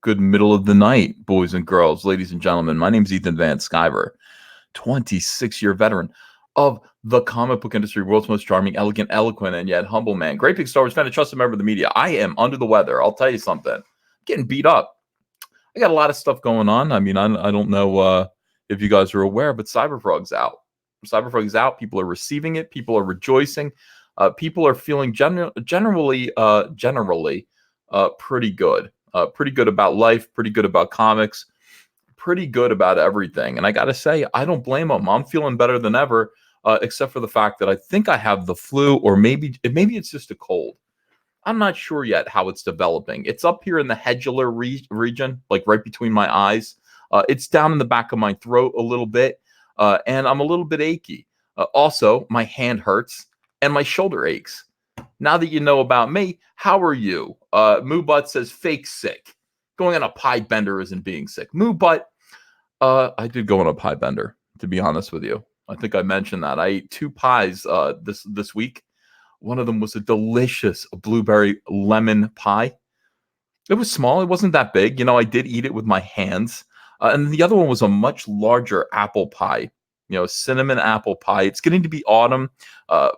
Good middle of the night, boys and girls, ladies and gentlemen. My name is Ethan Van Sciver, 26-year veteran of the comic book industry, world's most charming, elegant, eloquent, and yet humble man. Great big Star Wars fan, a trusted member of the media. I am under the weather. I'll tell you something. I'm getting beat up. I got a lot of stuff going on. I mean, I don't know if you guys are aware, but Cyberfrog's out. Cyberfrog's out. People are receiving it. People are rejoicing. People are feeling generally pretty good. Pretty good about life, pretty good about comics, pretty good about everything. And I got to say, I don't blame them. I'm feeling better than ever, except for the fact that I think I have the flu, or maybe it's just a cold. I'm not sure yet how it's developing. It's up here in the hedular region, like right between my eyes. It's down in the back of my throat a little bit, and I'm a little bit achy. Also, my hand hurts and my shoulder aches. Now that you know about me, how are you? Moo Butt says fake sick. Going on a pie bender isn't being sick. Moo Butt, I did go on a pie bender, to be honest with you. I think I mentioned that. I ate 2 pies this week. One of them was a delicious blueberry lemon pie. It was small. It wasn't that big. You know, I did eat it with my hands. And the other one was a much larger apple pie. You know, cinnamon apple pie. It's getting to be autumn.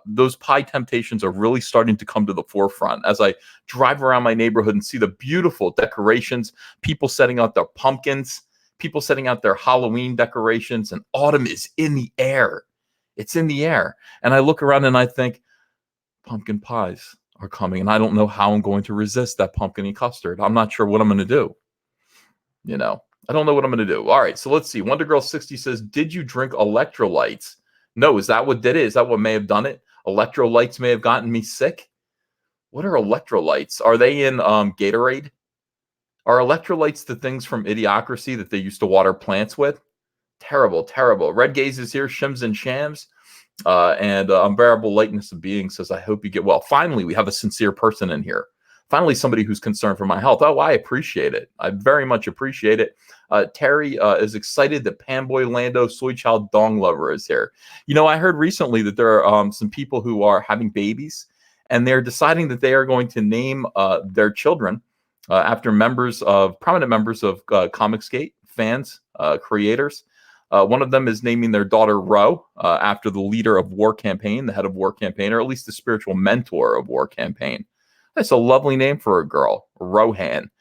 Those pie temptations are really starting to come to the forefront as I drive around my neighborhood and see the beautiful decorations, people setting out their pumpkins, people setting out their Halloween decorations, and autumn is in the air. It's in the air. And I look around and I think, pumpkin pies are coming, and I don't know how I'm going to resist that pumpkin and custard. I'm not sure what I'm going to do. You know, I don't know what I'm going to do. All right, so let's see. Wonder Girl 60 says, did you drink electrolytes? No, is that what did it? Is that what may have done it? Electrolytes may have gotten me sick. What are electrolytes? Are they in Gatorade? Are electrolytes the things from Idiocracy that they used to water plants with? Terrible, terrible. Red Gaze is here, shims and shams. And Unbearable Lightness of Being says, I hope you get well. Finally, we have a sincere person in here. Finally, somebody who's concerned for my health. Oh, I appreciate it. I very much appreciate it. Terry is excited that Panboy Lando Soy Child Dong Lover is here. You know, I heard recently that there are some people who are having babies, and they're deciding that they are going to name their children after prominent members of Comicsgate, fans, creators. One of them is naming their daughter Ro after the leader of War Campaign, the head of War Campaign, or at least the spiritual mentor of War Campaign. That's a lovely name for a girl, Rohan.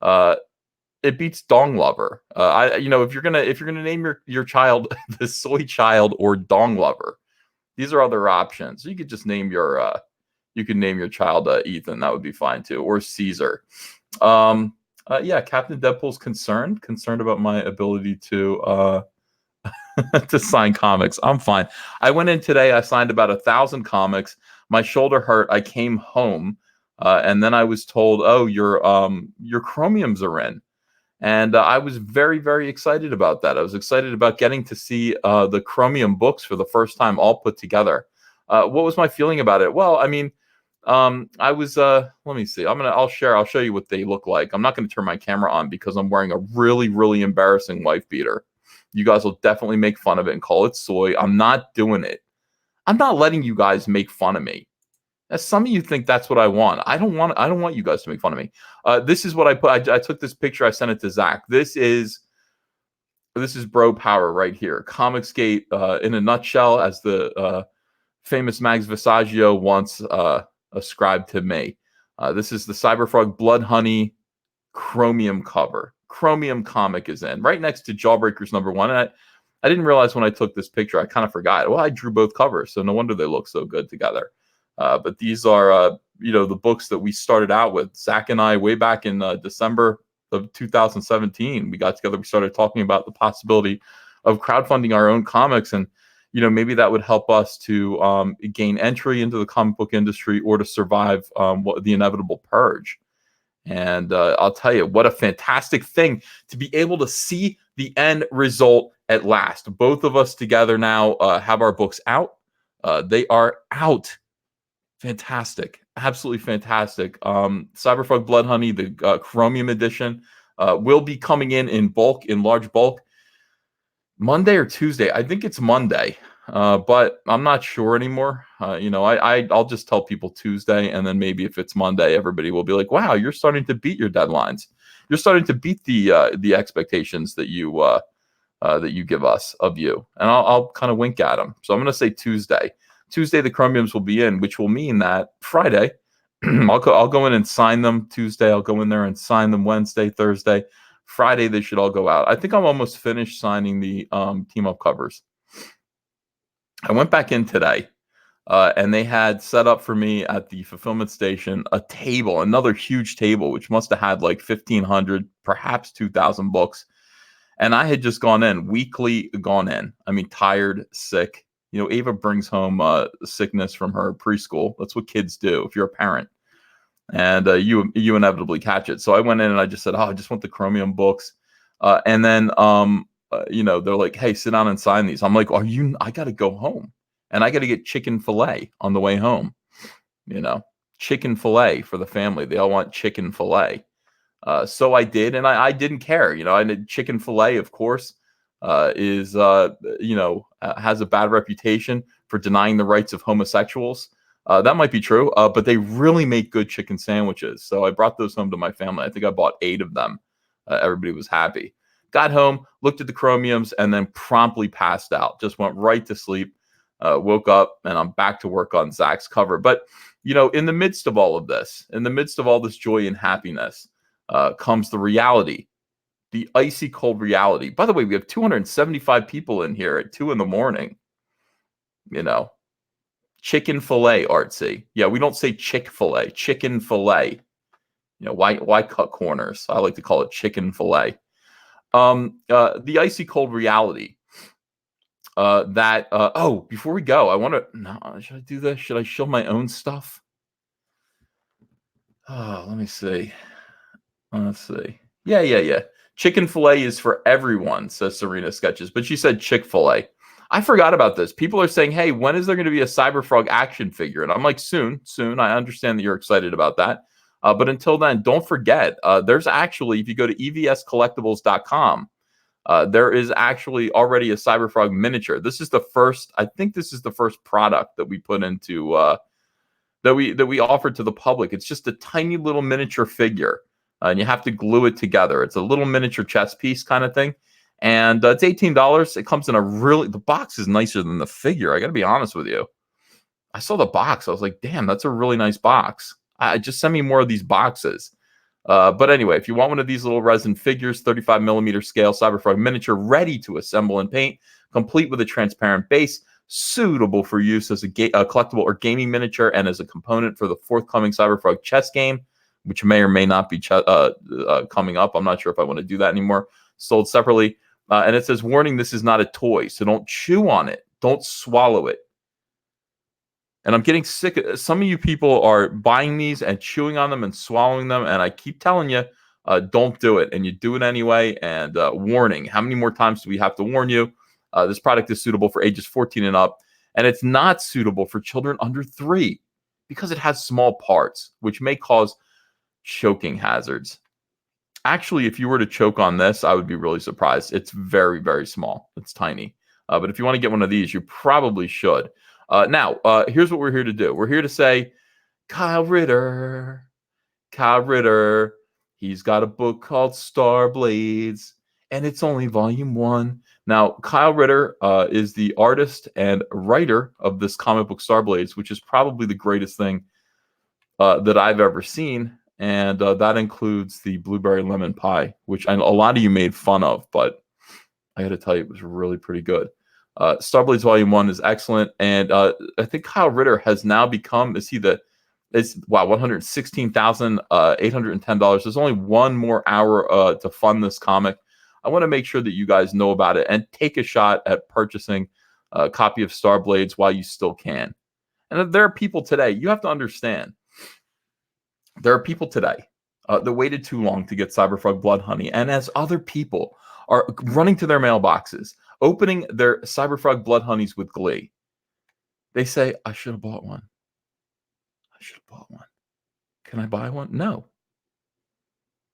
It beats Dong Lover. If you're gonna name your child the Soy Child or Dong Lover, these are other options. You could just name your child Ethan. That would be fine too, or Caesar. Yeah, Captain Deadpool's concerned about my ability to to sign comics. I'm fine. I went in today. I signed about 1,000 comics. My shoulder hurt. I came home, and then I was told, "Oh, your chromiums are in," and I was very, very excited about that. I was excited about getting to see the chromium books for the first time, all put together. What was my feeling about it? Well, I mean, I was. Let me see. I'll show you what they look like. I'm not going to turn my camera on because I'm wearing a really, really embarrassing wife beater. You guys will definitely make fun of it and call it soy. I'm not doing it. I'm not letting you guys make fun of me. As some of you think that's what I want. I don't want you guys to make fun of me. This is what I put. I took this picture. I sent it to Zach. This is bro power right here. Comicsgate in a nutshell, as the famous Max Visaggio once ascribed to me. This is the Cyberfrog Blood Honey chromium cover. Chromium comic is in right next to Jawbreakers #1. And I didn't realize when I took this picture, I kind of forgot. Well, I drew both covers, so no wonder they look so good together. But these are, the books that we started out with. Zach and I, way back in December of 2017, we got together. We started talking about the possibility of crowdfunding our own comics, and maybe that would help us to gain entry into the comic book industry or to survive the inevitable purge. And I'll tell you, what a fantastic thing to be able to see the end result at last. Both of us together now have our books out. They are out. Fantastic. Absolutely fantastic. Cyberfrog Blood Honey, the Chromium edition, will be coming in bulk, in large bulk, Monday or Tuesday. I think it's Monday. But I'm not sure anymore. I'll just tell people Tuesday, and then maybe if it's Monday, everybody will be like, wow, you're starting to beat your deadlines. you're starting to beat the expectations that you give us of you, and I'll kind of wink at them. So I'm going to say Tuesday. Tuesday the chromiums will be in, which will mean that Friday I'll go in and sign them. Tuesday I'll go in there and sign them. Wednesday, Thursday, Friday they should all go out. I think I'm almost finished signing the team up covers. I went back in today. And they had set up for me at the fulfillment station a table, another huge table, which must have had like 1,500, perhaps 2,000 books. And I had just gone in, weekly gone in. I mean, tired, sick. You know, Ava brings home sickness from her preschool. That's what kids do if you're a parent. And you inevitably catch it. So I went in and I just said, oh, I just want the chromium books. And then, they're like, hey, sit down and sign these. I'm like, I got to go home. And I got to get chicken fillet on the way home, chicken fillet for the family. They all want chicken fillet. So I did, and I didn't care. I did chicken fillet, of course, has a bad reputation for denying the rights of homosexuals. That might be true, but they really make good chicken sandwiches. So I brought those home to my family. I think I bought 8 of them. Everybody was happy. Got home, looked at the chromiums, and then promptly passed out. Just went right to sleep. Woke up and I'm back to work on Zach's cover. But, in the midst of all of this, in the midst of all this joy and happiness, comes the reality, the icy cold reality. By the way, we have 275 people in here at 2 a.m. Chicken fillet, Artsy. Yeah, we don't say Chick-fil-A, chicken fillet. Why cut corners? I like to call it chicken fillet. The icy cold reality. Before we go, should I do this? Should I show my own stuff? Oh, let me see. Let's see. Yeah. Chicken fillet is for everyone, says Serena Sketches. But she said Chick-fil-A. I forgot about this. People are saying, hey, when is there going to be a Cyberfrog action figure? And I'm like, soon. I understand that you're excited about that. But until then, don't forget, there's actually, if you go to evscollectibles.com, there is actually already a Cyberfrog miniature. I think this is the first product that we put into that we offered to the public. It's just a tiny little miniature figure, and you have to glue it together. It's a little miniature chess piece kind of thing, and it's $18. It comes in the box is nicer than the figure. I got to be honest with you. I saw the box. I was like, damn, that's a really nice box. Just send me more of these boxes. But anyway, if you want one of these little resin figures, 35mm scale Cyberfrog miniature, ready to assemble and paint, complete with a transparent base, suitable for use as a collectible or gaming miniature, and as a component for the forthcoming Cyberfrog chess game, which may or may not be coming up. I'm not sure if I want to do that anymore. Sold separately. And it says, warning, this is not a toy, so don't chew on it. Don't swallow it. And I'm getting sick. Some of you people are buying these and chewing on them and swallowing them. And I keep telling you, don't do it. And you do it anyway. And warning, how many more times do we have to warn you? This product is suitable for ages 14 and up. And it's not suitable for children under 3 because it has small parts, which may cause choking hazards. Actually, if you were to choke on this, I would be really surprised. It's very, very small. It's tiny. But if you want to get one of these, you probably should. Now, here's what we're here to do. We're here to say, Kyle Ritter, he's got a book called STARBLADES, and it's only volume 1. Now, Kyle Ritter is the artist and writer of this comic book STARBLADES, which is probably the greatest thing that I've ever seen. And that includes the blueberry lemon pie, which a lot of you made fun of, but I got to tell you, it was really pretty good. STARBLADES Volume 1 is excellent, and I think Kyle Ritter has now become, $116,810. There's only one more hour to fund this comic. I want to make sure that you guys know about it and take a shot at purchasing a copy of STARBLADES while you still can. And there are people today, you have to understand, there are people today that waited too long to get Cyberfrog Blood Honey, and as other people are running to their mailboxes, opening their Cyberfrog Blood Honeys with glee, they say, I should have bought one. Can I buy one? No.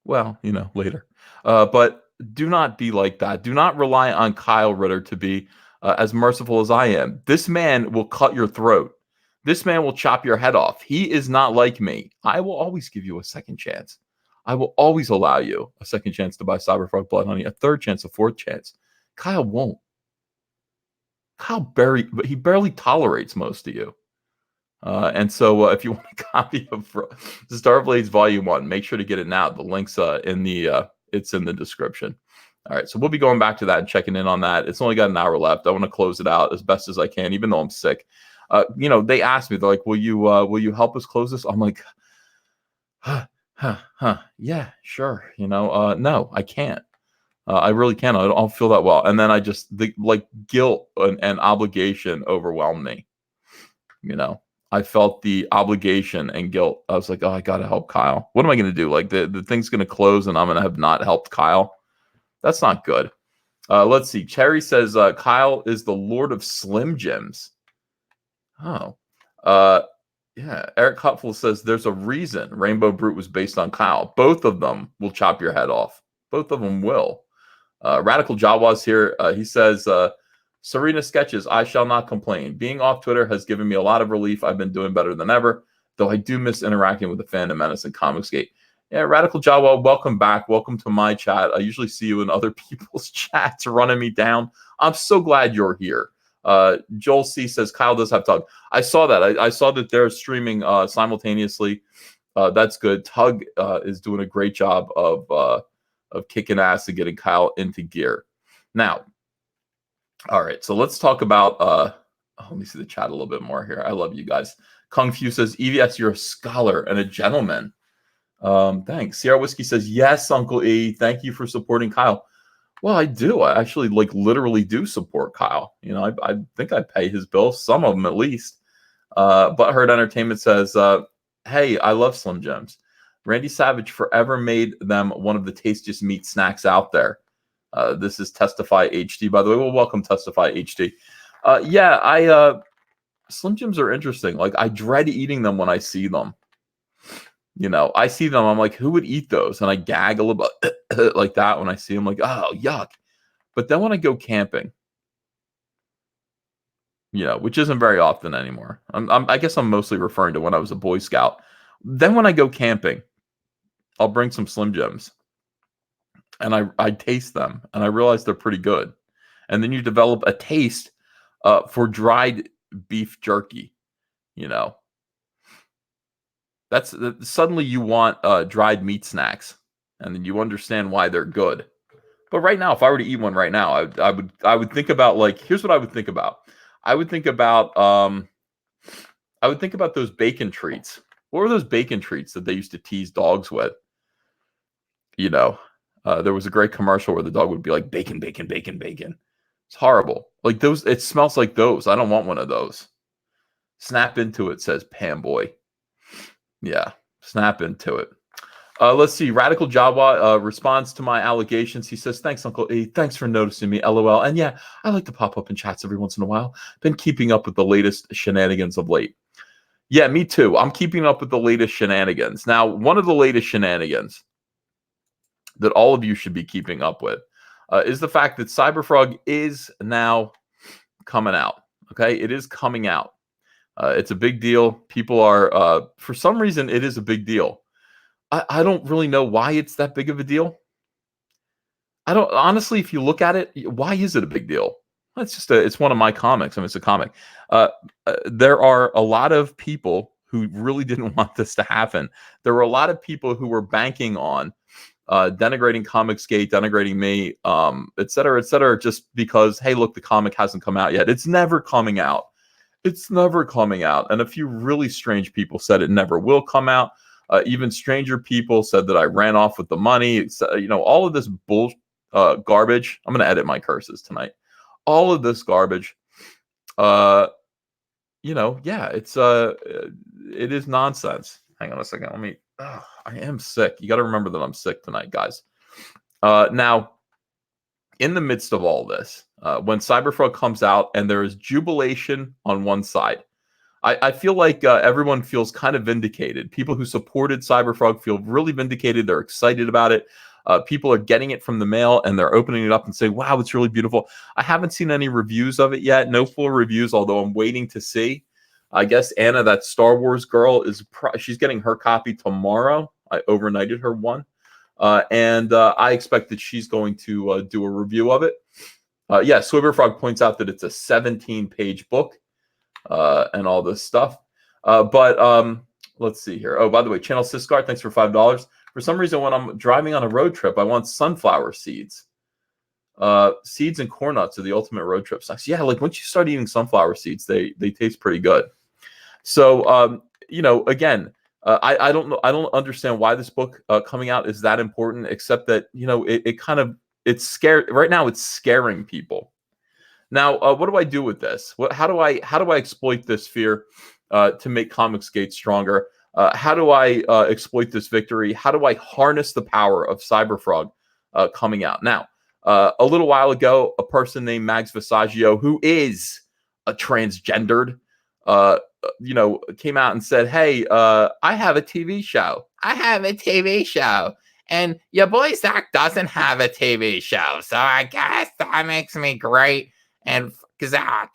Well, later. But do not be like that. Do not rely on Kyle Ritter to be as merciful as I am. This man will cut your throat. This man will chop your head off. He is not like me. I will always give you a second chance. I will always allow you a second chance to buy Cyberfrog Blood Honey, a third chance, a fourth chance. Kyle won't. But he barely tolerates most of you. And so if you want a copy of Starblades Volume 1, make sure to get it now. The link's it's in the description. All right, so we'll be going back to that and checking in on that. It's only got an hour left. I want to close it out as best as I can, even though I'm sick. They asked me, they're like, will you help us close this? I'm like, yeah, sure. No, I can't. I really can't. I don't feel that well. And then the guilt and obligation overwhelmed me. I felt the obligation and guilt. I was like, oh, I got to help Kyle. What am I going to do? Like the thing's going to close and I'm going to have not helped Kyle. That's not good. Let's see. Cherry says, Kyle is the Lord of Slim Jims. Oh, yeah. Eric Hutful says there's a reason Rainbow Brute was based on Kyle. Both of them will chop your head off. Both of them will. Radical Jawa's here. He says, Serena Sketches, I shall not complain. Being off Twitter has given me a lot of relief. I've been doing better than ever, though I do miss interacting with the Fandom Menace and Comicsgate. Yeah, Radical Jawa, welcome back. Welcome to my chat. I usually see you in other people's chats running me down. I'm so glad you're here. Joel C says Kyle does have Tug. I saw that. I saw that they're streaming simultaneously. That's good. Tug is doing a great job of kicking ass and getting Kyle into gear. Now, all right, so let's talk about let me see the chat a little bit more here. I love you guys. Kung Fu says, EVS, you're a scholar and a gentleman. Thanks. Sierra Whiskey says, yes, Uncle E. Thank you for supporting Kyle. Well, I do. I actually literally do support Kyle. I think I pay his bills, some of them at least. Butthurt Entertainment says, hey, I love Slim Jims. Randy Savage forever made them one of the tastiest meat snacks out there. This is Testify HD, by the way. Well, welcome, Testify HD. Slim Jims are interesting. Like, I dread eating them when I see them. I see them, I'm like, who would eat those? And I gag a little bit like that when I see them, like, oh, yuck. But then when I go camping, which isn't very often anymore. I guess I'm mostly referring to when I was a Boy Scout. Then when I go camping, I'll bring some Slim Jims. And I taste them, and I realize they're pretty good. And then you develop a taste for dried beef jerky, That's suddenly you want dried meat snacks, and then you understand why they're good. But right now, if I were to eat one right now, I would think about here's what I would think about. I would think about those bacon treats. What were those bacon treats that they used to tease dogs with? There was a great commercial where the dog would be like, bacon, bacon, bacon, bacon. It's horrible. Like those, it smells like those. I don't want one of those. Snap into it, says Pam Boy. Yeah, snap into it. Let's see. Radical Jawa responds to my allegations. He says, thanks, Uncle E. Thanks for noticing me, LOL. And yeah, I like to pop up in chats every once in a while. Been keeping up with the latest shenanigans of late. Yeah, me too. I'm keeping up with the latest shenanigans. Now, one of the latest shenanigans that all of you should be keeping up with is the fact that Cyberfrog is now coming out. Okay, it is coming out. It's a big deal. People are, for some reason, it is a big deal. I don't really know why it's that big of a deal. I don't, honestly, if you look at it, why is it a big deal? It's one of my comics. I mean, it's a comic. There are a lot of people who really didn't want this to happen. There were a lot of people who were banking on denigrating Comicsgate, denigrating me, et cetera, just because, hey, look, the comic hasn't come out yet. It's never coming out. It's never coming out. And a few really strange people said it never will come out. Even stranger people said that I ran off with the money. All of this garbage. I'm going to edit my curses tonight. All of this garbage. Yeah, it is nonsense. Hang on a second. I am sick. You got to remember that I'm sick tonight, guys. Now, in the midst of all this, when Cyberfrog comes out and there is jubilation on one side, I feel like everyone feels kind of vindicated. People who supported Cyberfrog feel really vindicated. They're excited about it. People are getting it from the mail and they're opening it up and saying, wow, it's really beautiful. I haven't seen any reviews of it yet. No full reviews, although I'm waiting to see. I guess Anna, that Star Wars girl, she's getting her copy tomorrow. I overnighted her one. and I expect that she's going to do a review of it. Yeah, Swibberfrog points out that it's a 17-page book and all this stuff. But let's see here. Oh, by the way, Channel Siscar, thanks for $5. For some reason, when I'm driving on a road trip, I want sunflower seeds. Seeds and corn nuts are the ultimate road trip snacks. Yeah, like once you start eating sunflower seeds, they taste pretty good. So again, I don't know. I don't understand why this book coming out is that important, except that it's scary right now. It's scaring people. Now, what do I do with this? How do I exploit this fear to make Comicsgate stronger? How do I exploit this victory? How do I harness the power of Cyberfrog coming out? Now, a little while ago, a person named Mags Visaggio, who is a transgendered, came out and said, "Hey, I have a TV show. I have a TV show. And your boy Zach doesn't have a TV show. So I guess that makes me great. And Zach."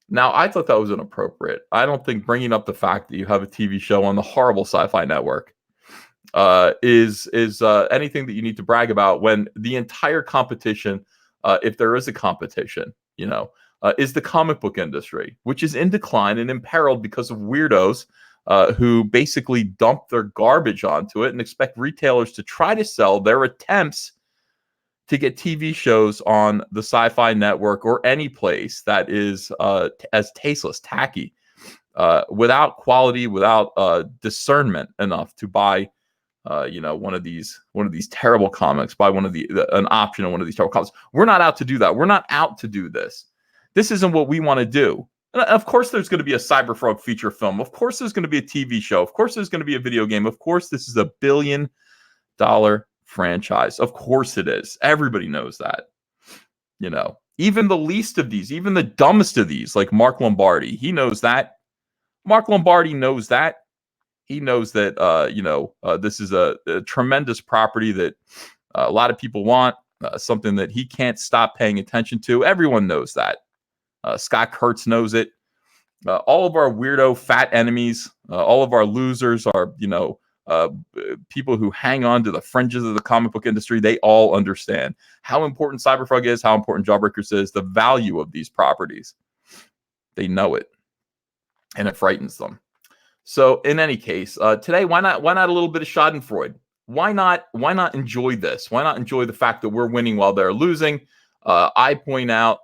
Now, I thought that was inappropriate. I don't think bringing up the fact that you have a TV show on the horrible Sci-Fi Network is anything that you need to brag about when the entire competition, if there is a competition, is the comic book industry, which is in decline and imperiled because of weirdos who basically dump their garbage onto it and expect retailers to try to sell their attempts to get TV shows on the Sci-Fi Network or any place that is as tasteless, tacky, without quality, without discernment enough to buy, one of these terrible comics, buy an option on one of these terrible comics. We're not out to do that. We're not out to do this. This isn't what we want to do. And of course, there's going to be a Cyberfrog feature film. Of course, there's going to be a TV show. Of course, there's going to be a video game. Of course, this is $1 billion franchise. Of course it is. Everybody knows that. Even the least of these, even the dumbest of these, like Mark Lombardi, he knows that. Mark Lombardi knows that. He knows that, this is a tremendous property that a lot of people want, something that he can't stop paying attention to. Everyone knows that. Scott Kurtz knows it. All of our weirdo fat enemies, all of our losers, are, people who hang on to the fringes of the comic book industry, they all understand how important Cyberfrog is, how important Jawbreakers is, the value of these properties. They know it, and it frightens them. So, in any case, today, why not a little bit of Schadenfreude? Why not enjoy this? Why not enjoy the fact that we're winning while they're losing? I point out,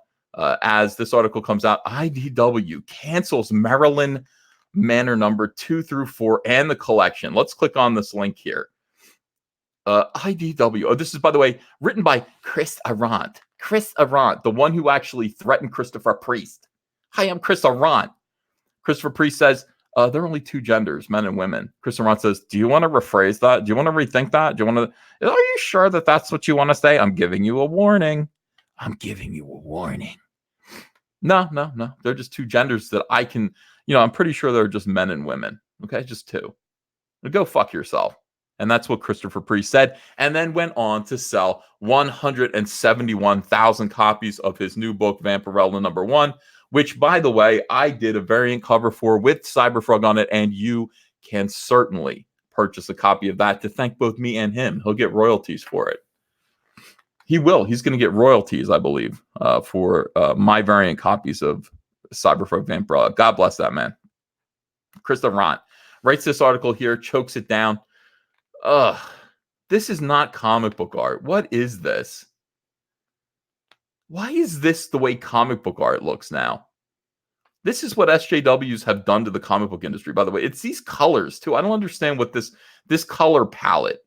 as this article comes out, IDW cancels Maryland Manor number 2 through 4 and the collection. Let's click on this link here. IDW. Oh, this is, by the way, written by Chris Arant. Chris Arant, the one who actually threatened Christopher Priest. Hi, I'm Chris Arant. Christopher Priest says, there are only 2 genders, men and women. Chris Arant says, do you want to rephrase that? Do you want to rethink that? Are you sure that that's what you want to say? I'm giving you a warning. I'm giving you a warning. No. They're just 2 genders that I can, I'm pretty sure they're just men and women. Okay, just 2. Go fuck yourself. And that's what Christopher Priest said, and then went on to sell 171,000 copies of his new book, Vampirella number 1, which, by the way, I did a variant cover for with Cyberfrog on it, and you can certainly purchase a copy of that to thank both me and him. He'll get royalties for it. He will. He's going to get royalties, I believe, for my variant copies of Cyberfrog Vampirella. God bless that man. Chris Arant writes this article here, chokes it down. This is not comic book art. What is this? Why is this the way comic book art looks now? This is what SJWs have done to the comic book industry, by the way. It's these colors, too. I don't understand what this color palette.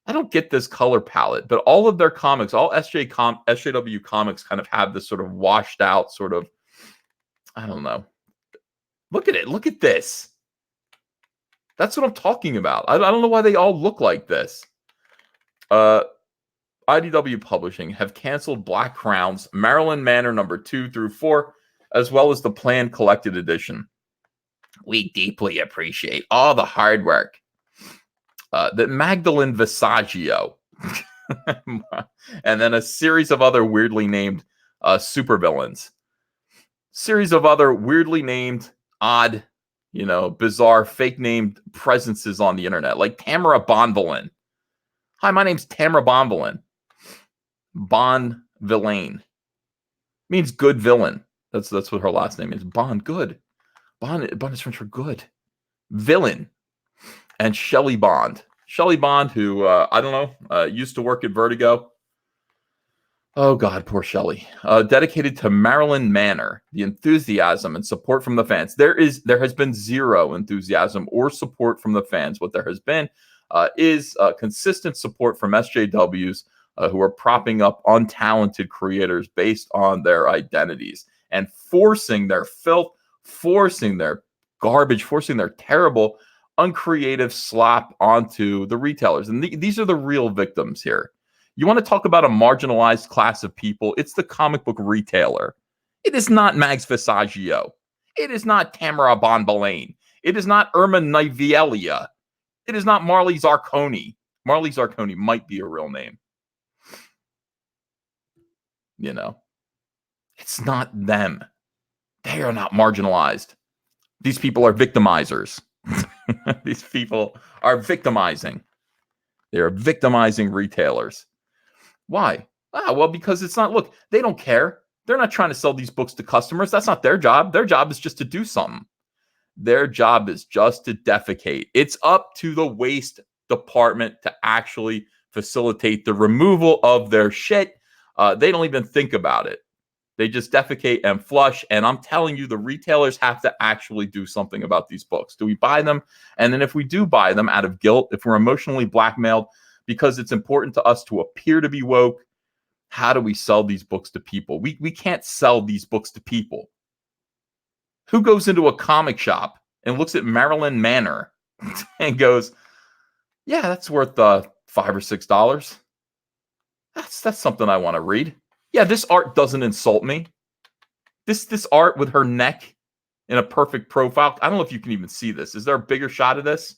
I don't get this color palette, but all of their comics, all SJW comics kind of have this sort of washed out sort of, I don't know. Look at it. Look at this. That's what I'm talking about. I don't know why they all look like this. IDW Publishing have canceled Black Crown's Maryland Manor number 2 through 4, as well as the planned collected edition. We deeply appreciate all the hard work that Magdalene Visaggio and then a series of other weirdly named supervillains. Series of other weirdly named, odd, bizarre, fake named presences on the internet, like Tamara Bonvillain. Hi, my name's Tamara Bonvillain. Bon Villain means good villain. That's what her last name is. Bon, good. Bon is French for good. Villain. And Shelley Bond. Shelley Bond, who, I don't know, used to work at Vertigo. Oh, God, poor Shelley. Dedicated to Marilyn Manor, the enthusiasm and support from the fans. There has been zero enthusiasm or support from the fans. What there has been is consistent support from SJWs who are propping up untalented creators based on their identities and forcing their filth, forcing their garbage, forcing their terrible, uncreative slop onto the retailers. And these are the real victims here. You want to talk about a marginalized class of people? It's the comic book retailer. It is not Mags Visaggio. It is not Tamara Bonvillain. It is not Irma Nivelia. It is not Marley Zarconi. Marley Zarconi might be a real name. You know, it's not them. They are not marginalized. These people are victimizers. These people are victimizing. They are victimizing retailers. Why? Well, because it's not, look, they don't care. They're not trying to sell these books to customers. That's not their job. Their job is just to do something. Their job is just to defecate. It's up to the waste department to actually facilitate the removal of their shit. They don't even think about it. They just defecate and flush. And I'm telling you, the retailers have to actually do something about these books. Do we buy them? And then if we do buy them out of guilt, if we're emotionally blackmailed, because it's important to us to appear to be woke, how do we sell these books to people? We can't sell these books to people. Who goes into a comic shop and looks at Marilyn Manor and goes, yeah, that's worth $5 or $6. That's something I want to read. Yeah, this art doesn't insult me. This art with her neck in a perfect profile. I don't know if you can even see this. Is there a bigger shot of this?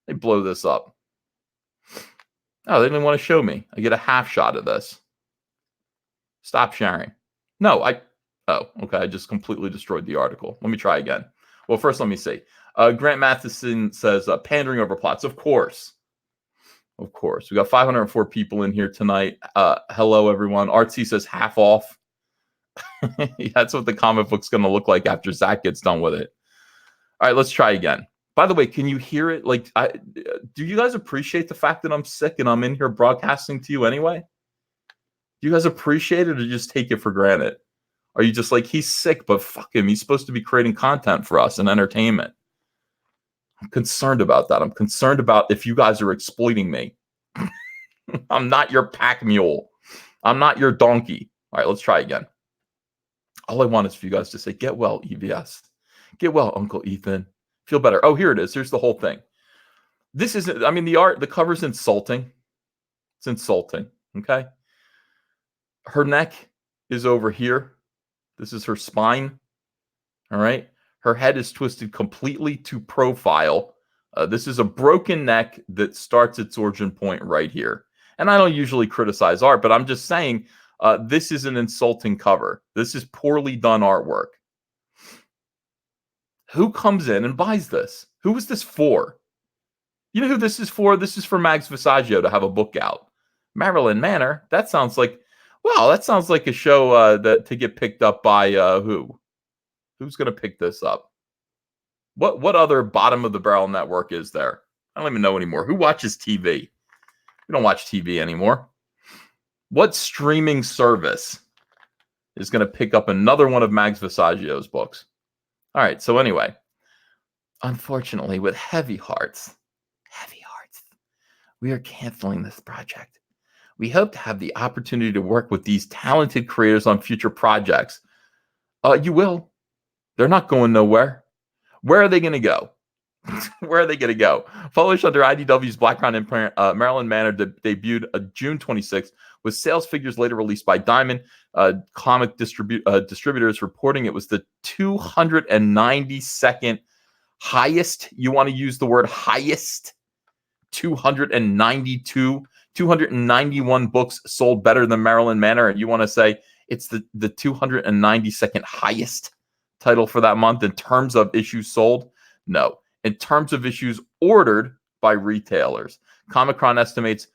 They blow this up. Oh, they didn't want to show me. I get a half shot of this. Stop sharing. No, oh, okay. I just completely destroyed the article. Let me try again. Well, first, let me see. Grant Matheson says, pandering over plots. Of course. Of course. We got 504 people in here tonight. Hello, everyone. Artsy says half off. That's what the comic book's going to look like after Zach gets done with it. All right, let's try again. By the way, can you hear it? Like, do you guys appreciate the fact that I'm sick and I'm in here broadcasting to you anyway? Do you guys appreciate it or just take it for granted? Are you just like, he's sick, but fuck him. He's supposed to be creating content for us and entertainment. I'm concerned about that. I'm concerned about if you guys are exploiting me. I'm not your pack mule. I'm not your donkey. All right, let's try again. All I want is for you guys to say, get well, EVS. Get well, Uncle Ethan. Feel better. Oh, here it is. Here's the whole thing. This isn't, I mean, the cover's insulting. It's insulting. Okay. Her neck is over here. This is her spine. All right. Her head is twisted completely to profile. This is a broken neck that starts its origin point right here. And I don't usually criticize art, but I'm just saying this is an insulting cover. This is poorly done artwork. Who comes in and buys this? Who is this for? You know who this is for? This is for Mags Visaggio to have a book out. Marilyn Manor. That sounds like, wow, that sounds like a show that to get picked up by who? Who's going to pick this up? What other bottom of the barrel network is there? I don't even know anymore. Who watches TV? We don't watch TV anymore. What streaming service is going to pick up another one of Mags Visaggio's books? All right, so anyway, unfortunately, with heavy hearts, we are canceling this project. We hope to have the opportunity to work with these talented creators on future projects. You will. They're not going nowhere. Where are they going to go? Where are they going to go? Published under IDW's Blackground imprint, Marilyn Manor debuted June 26th, with sales figures later released by Diamond Comic Distributors reporting it was the 292nd highest. You want to use the word highest? 291 books sold better than Marilyn Manor, and you want to say it's the 292nd highest title for that month in terms of issues sold? No. In terms of issues ordered by retailers, Comic-Con estimates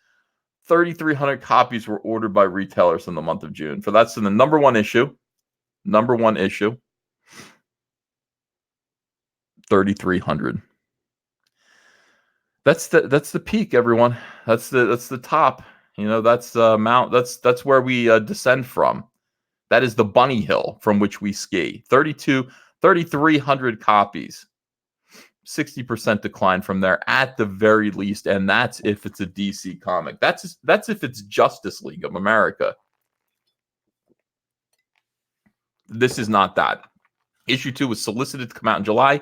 3,300 copies were ordered by retailers in the month of June. For that's in the number one issue. Number one issue. 3,300. That's the peak, everyone. That's the top. You know, that's the amount. That's where we descend from. That is the bunny hill from which we ski. 3,300 copies. 60% decline from there at the very least, and that's if it's a DC comic. That's if it's Justice League of America. This is not that. Issue 2 was solicited to come out in July,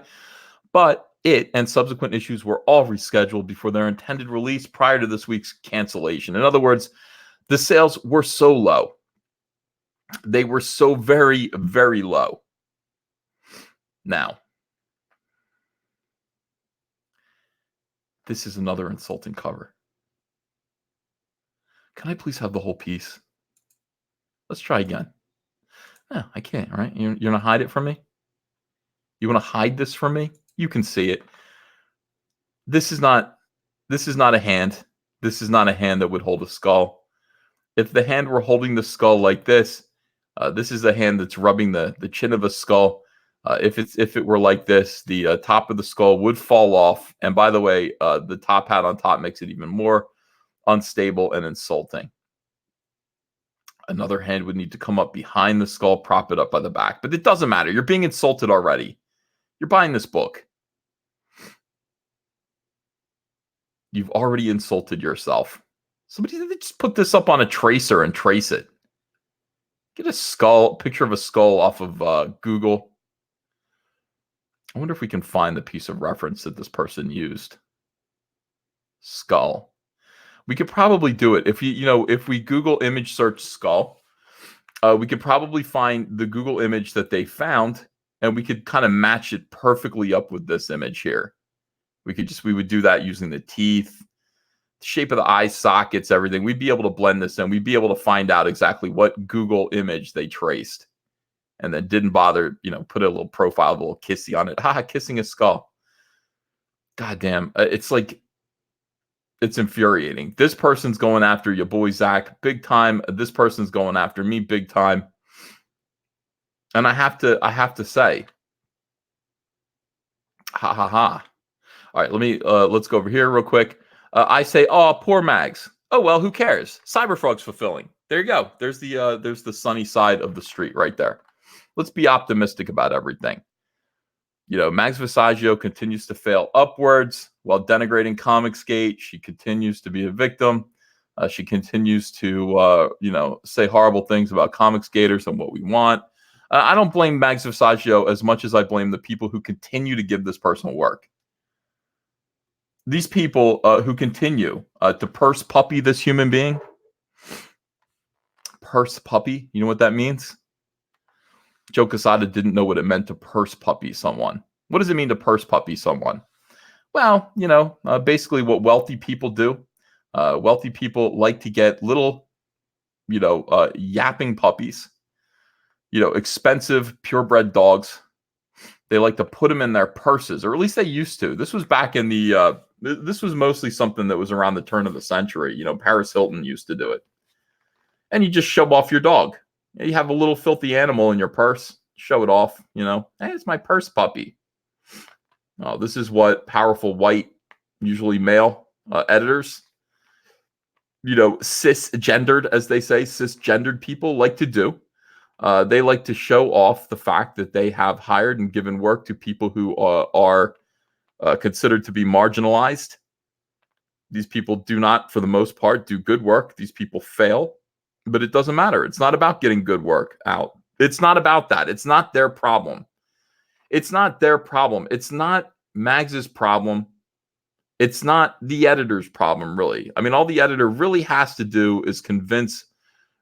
but it and subsequent issues were all rescheduled before their intended release prior to this week's cancellation. In other words, the sales were so low. They were so very, very low. Now, this is another insulting cover. Can I please have the whole piece? Let's try again. No, I can't, right? You're going to hide it from me? You want to hide this from me? You can see it. This is not a hand. This is not a hand that would hold a skull. If the hand were holding the skull like this, this is a hand that's rubbing the chin of a skull. If it were like this, the top of the skull would fall off. And by the way, the top hat on top makes it even more unstable and insulting. Another hand would need to come up behind the skull, prop it up by the back. But it doesn't matter. You're being insulted already. You're buying this book. You've already insulted yourself. Somebody just put this up on a tracer and trace it. Get a picture of a skull off of Google. I wonder if we can find the piece of reference that this person used. Skull. We could probably do it if if we Google image search skull. We could probably find the Google image that they found, and we could kind of match it perfectly up with this image here. We would do that using the teeth, the shape of the eye sockets, everything. We'd be able to blend this in. We'd be able to find out exactly what Google image they traced, and then didn't bother, put a little profile, a little kissy on it. Kissing a skull. God damn. It's infuriating. This person's going after your boy Zach big time. This person's going after me big time. And I have to say, ha ha ha. All right, let's go over here real quick. I say, oh, poor Mags. Oh well, who cares? Cyberfrog's fulfilling. There you go. There's the sunny side of the street right there. Let's be optimistic about everything. Mags Visaggio continues to fail upwards while denigrating Comicsgate. She continues to be a victim. She continues to, say horrible things about Comicsgaters and what we want. I don't blame Mags Visaggio as much as I blame the people who continue to give this person work. These people who continue to purse puppy this human being. Purse puppy, you know what that means? Joe Quesada didn't know what it meant to purse puppy someone. What does it mean to purse puppy someone? Well, basically what wealthy people do. Wealthy people like to get little, yapping puppies, expensive purebred dogs. They like to put them in their purses, or at least they used to. This was back in this was mostly something that was around the turn of the century. Paris Hilton used to do it. And you just show off your dog. You have a little filthy animal in your purse. Show it off, Hey, it's my purse puppy. Oh, this is what powerful white, usually male editors, cisgendered, as they say, cisgendered people like to do. They like to show off the fact that they have hired and given work to people who are considered to be marginalized. These people do not, for the most part, do good work. These people fail. But it doesn't matter. It's not about getting good work out. It's not about that. It's not their problem. It's not their problem. It's not Mags's problem. It's not the editor's problem, really. I mean, all the editor really has to do is convince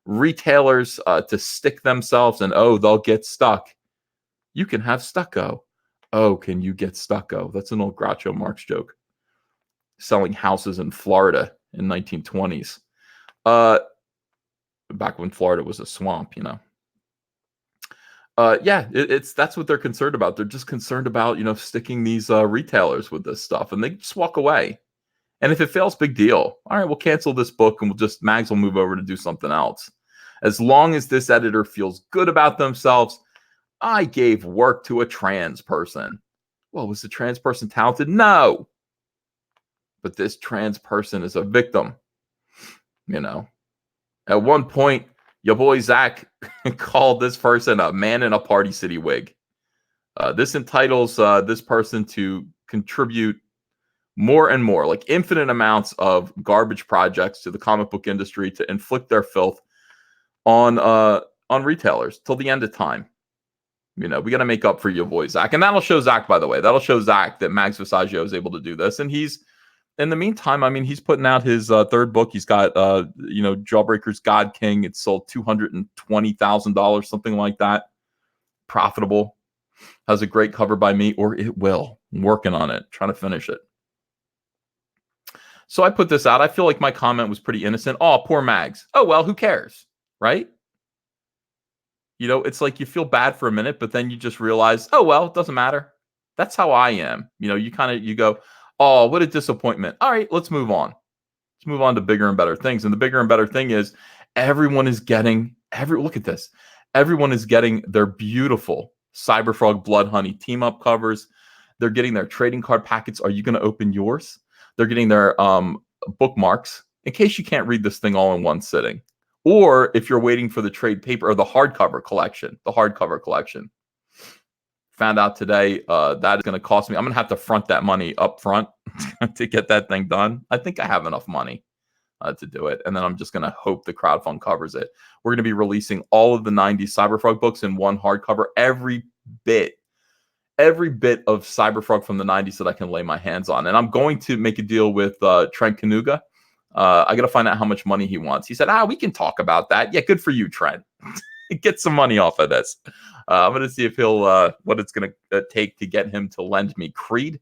retailers to stick themselves and, they'll get stuck. You can have stucco. Oh, can you get stucco? That's an old Groucho Marx joke. Selling houses in Florida in 1920s. Back when Florida was a swamp, that's what they're concerned about. They're just concerned about, sticking these retailers with this stuff, and they just walk away. And if it fails, big deal. All right, we'll cancel this book and Mags will move over to do something else. As long as this editor feels good about themselves, I gave work to a trans person. Well, was the trans person talented? No. But this trans person is a victim. At one point, your boy Zach called this person a man in a Party City wig. This entitles this person to contribute more and more, like infinite amounts of garbage projects to the comic book industry to inflict their filth on retailers till the end of time. We got to make up for your boy Zach, and that'll show Zach. By the way, that'll show Zach that Mags Visaggio is able to do this, and he's in the meantime. I mean, he's putting out his third book. He's got Jawbreaker's God King. It sold $220,000, something like that. Profitable. Has a great cover by me, or it will. I'm working on it, trying to finish it. So I put this out. I feel like my comment was pretty innocent. Oh, poor Mags. Oh, well, who cares? Right? It's like you feel bad for a minute, but then you just realize, oh, well, it doesn't matter. That's how I am. You go, oh, what a disappointment. All right, let's move on. Let's move on to bigger and better things. And the bigger and better thing is everyone is getting, look at this. Everyone is getting their beautiful Cyberfrog Blood Honey team-up covers. They're getting their trading card packets. Are you going to open yours? They're getting their bookmarks in case you can't read this thing all in one sitting. Or if you're waiting for the trade paper or the hardcover collection, Found out today that is going to cost me. I'm going to have to front that money up front to get that thing done. I think I have enough money to do it. And then I'm just going to hope the crowdfund covers it. We're going to be releasing all of the 90s Cyberfrog books in one hardcover, every bit of Cyberfrog from the 90s that I can lay my hands on. And I'm going to make a deal with Trent Kanuga. I got to find out how much money he wants. He said, we can talk about that. Yeah, good for you, Trent. Get some money off of this. I'm going to see if he'll, what it's going to take to get him to lend me Creed,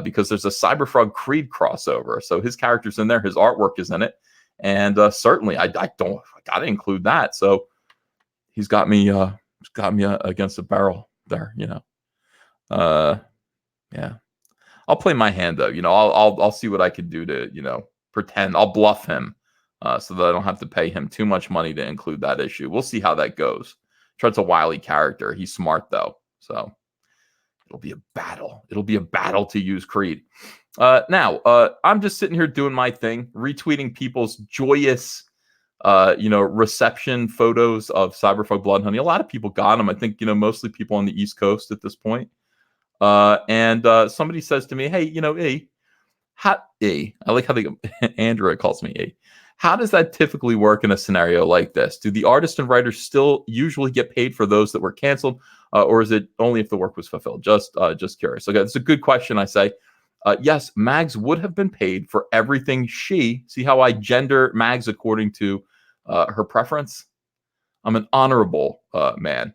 because there's a Cyberfrog Creed crossover. So his character's in there. His artwork is in it. And certainly I got to include that. So he's got me against the barrel there, yeah. I'll play my hand though. I'll see what I can do to, pretend. I'll bluff him so that I don't have to pay him too much money to include that issue. We'll see how that goes. Trent's a wily character. He's smart though. So it'll be a battle. It'll be a battle to use Creed. Now, I'm just sitting here doing my thing, retweeting people's joyous reception photos of Cyberfrog Blood Honey. A lot of people got them. I think, mostly people on the East Coast at this point. And somebody says to me, hey, I like how Andrea calls me A. How does that typically work in a scenario like this? Do the artists and writers still usually get paid for those that were canceled, or is it only if the work was fulfilled? Just curious. Okay, it's a good question. I say, yes, Mags would have been paid for everything see how I gender Mags according to her preference? I'm an honorable man,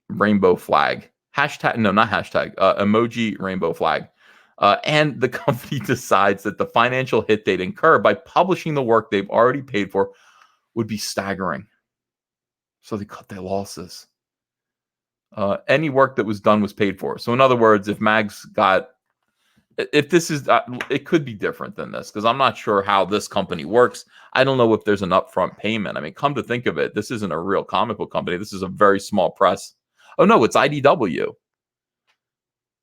Rainbow flag. Hashtag, no, not hashtag, emoji rainbow flag. And the company decides that the financial hit they'd incur by publishing the work they've already paid for would be staggering. So they cut their losses. Any work that was done was paid for. So in other words, if Mags got, if this is, it could be different than this, because I'm not sure how this company works. I don't know if there's an upfront payment. I mean, come to think of it, this isn't a real comic book company. This is a very small press. Oh no, it's IDW.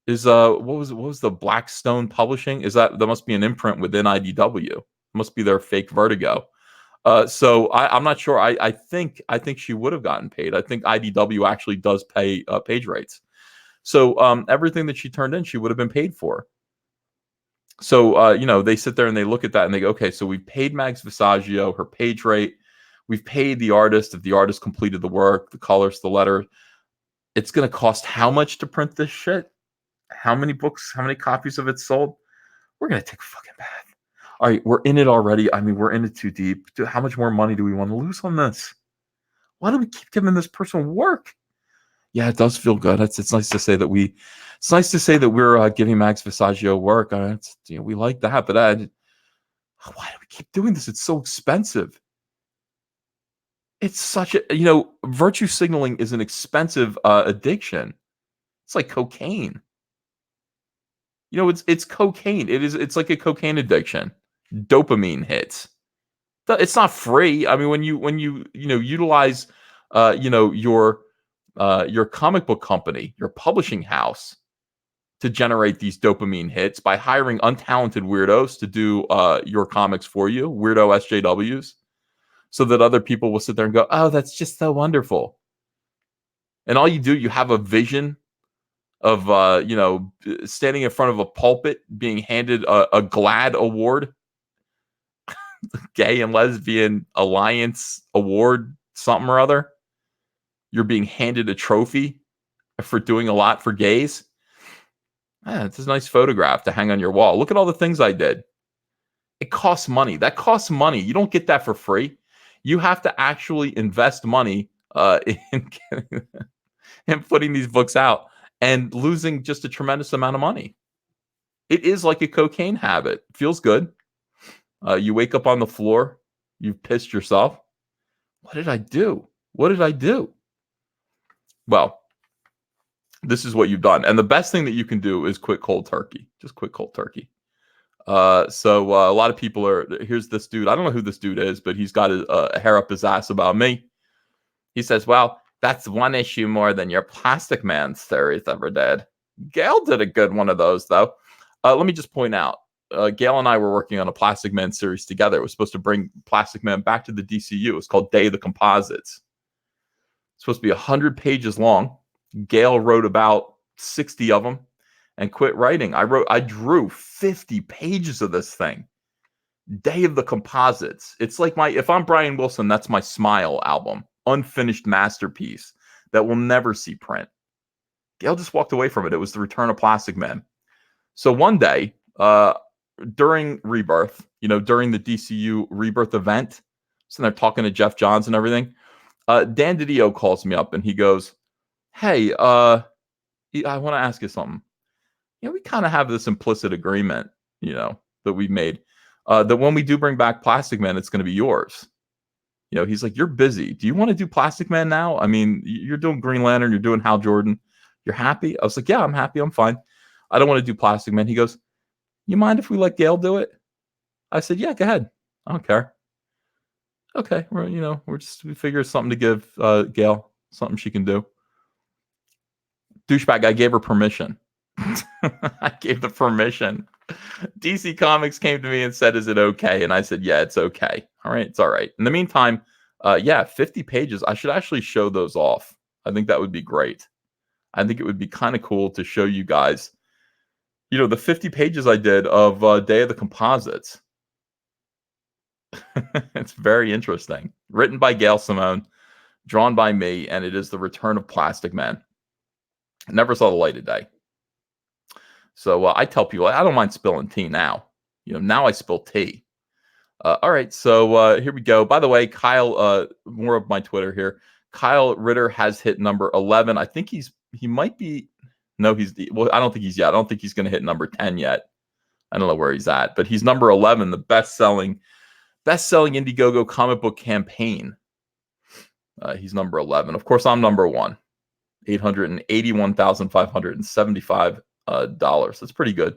Is what was the Blackstone Publishing? That must be an imprint within IDW? It must be their fake Vertigo. So I'm not sure. I think she would have gotten paid. I think IDW actually does pay page rates. So everything that she turned in, she would have been paid for. So they sit there and they look at that and they go, okay, so we paid Mags Visaggio her page rate. We've paid the artist if the artist completed the work, the colors, the letter. It's going to cost how much to print this shit? How many books, how many copies of it sold? We're going to take a fucking bath. All right, we're in it already. I mean, we're in it too deep. How much more money do we want to lose on this? Why do we keep giving this person work? Yeah, it does feel good. It's nice to say that we're giving Mags Visaggio work. We like that, but why do we keep doing this? It's so expensive. It's such a, virtue signaling is an expensive addiction. It's like cocaine. You know, it's cocaine. It's like a cocaine addiction. Dopamine hits. It's not free. I mean, when you utilize your comic book company, your publishing house to generate these dopamine hits by hiring untalented weirdos to do your comics for you, weirdo SJWs, so that other people will sit there and go, "Oh, that's just so wonderful." And all you do, you have a vision of standing in front of a pulpit being handed a GLAAD award, Gay and Lesbian Alliance Award, something or other. You're being handed a trophy for doing a lot for gays. It's a nice photograph to hang on your wall. Look at all the things I did. It costs money. That costs money. You don't get that for free. You have to actually invest money in putting these books out and losing just a tremendous amount of money. It is like a cocaine habit. Feels good. You wake up on the floor. You've pissed yourself. What did I do? What did I do? Well, this is what you've done. And the best thing that you can do is quit cold turkey. Just quit cold turkey. So a lot of people are, here's this dude. I don't know who this dude is, but he's got a hair up his ass about me. He says, well, that's one issue more than your Plastic Man series ever did. Gail did a good one of those, though. Let me just point out, Gail and I were working on a Plastic Man series together. It was supposed to bring Plastic Man back to the DCU. It's called Day of the Composites. It's supposed to be 100 pages long. Gail wrote about 60 of them and quit writing. I drew 50 pages of this thing. Day of the Composites. It's like if I'm Brian Wilson, that's my Smile album. Unfinished masterpiece that will never see print. Gail just walked away from it. It was the return of Plastic Man. So one day, during Rebirth, during the DCU Rebirth event, so they're talking to Jeff Johns and everything, Dan DiDio calls me up and he goes, hey, I want to ask you something. We kind of have this implicit agreement, that we made, that when we do bring back Plastic Man, it's going to be yours. He's like, you're busy. Do you want to do Plastic Man now? I mean, you're doing Green Lantern, you're doing Hal Jordan. You're happy? I was like, yeah, I'm happy. I'm fine. I don't want to do Plastic Man. He goes, you mind if we let Gail do it? I said, yeah, go ahead. I don't care. Okay. We figure something to give Gail, something she can do. Douchebag, I gave her permission. I gave the permission. DC Comics came to me and said, is it okay? And I said, yeah, it's okay. All right, it's all right. In the meantime, 50 pages. I should actually show those off. I think that would be great. I think it would be kind of cool to show you guys, the 50 pages I did of Day of the Composites. It's very interesting. Written by Gail Simone, drawn by me, and it is the return of Plastic Man. Never saw the light of day. So I tell people, I don't mind spilling tea now. Now I spill tea. All right, so here we go. By the way, Kyle, more of my Twitter here. Kyle Ritter has hit number 11. I think he might be. No, I don't think he's yet. I don't think he's going to hit number 10 yet. I don't know where he's at, but he's number 11, the best-selling Indiegogo comic book campaign. He's number 11. Of course, I'm number 1. $881,575. That's pretty good.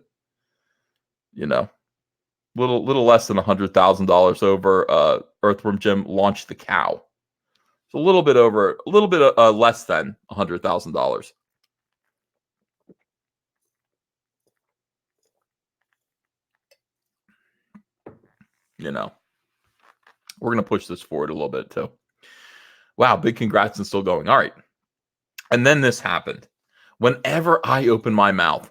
Little less than $100,000 over Earthworm Jim Launch the Cow. It's a little bit less than $100,000. We're going to push this forward a little bit too. Wow, big congrats and still going. All right. And then this happened. Whenever I open my mouth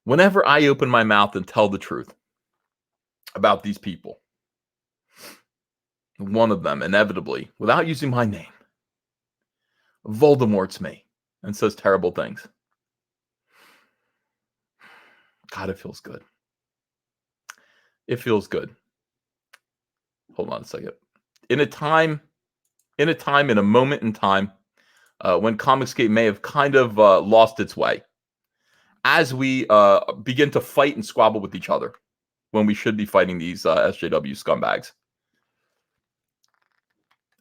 and tell the truth about these people, one of them inevitably, without using my name, Voldemort's me and says terrible things. God, it feels good. It feels good. Hold on a second. In a moment in time, when Comicsgate may have kind of lost its way, as we begin to fight and squabble with each other, when we should be fighting these SJW scumbags.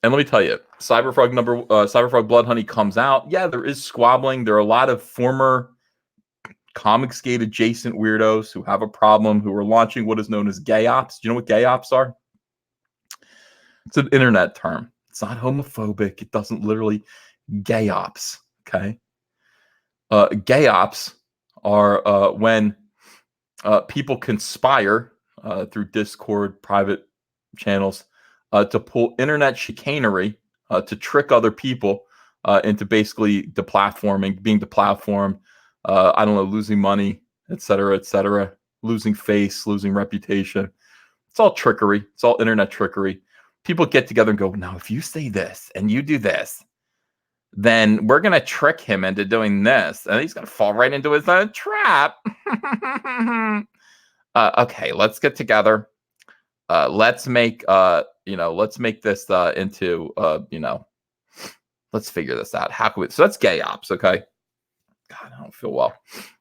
And let me tell you, Cyberfrog Blood Honey comes out. Yeah, there is squabbling. There are a lot of former Comicsgate adjacent weirdos who have a problem, who are launching what is known as gay ops. Do you know what gay ops are? It's an internet term. It's not homophobic. It doesn't literally gay ops. Okay. Gay ops are when people conspire through Discord, private channels, to pull internet chicanery to trick other people into basically deplatforming, being deplatformed, I don't know, losing money, etc., losing face, losing reputation. It's all trickery. It's all internet trickery. People get together and go, now, if you say this and you do this, then we're going to trick him into doing this. And he's going to fall right into his own trap. Okay, let's get together. Let's make this into let's figure this out. How can we? So that's gay ops. Okay. God, I don't feel well.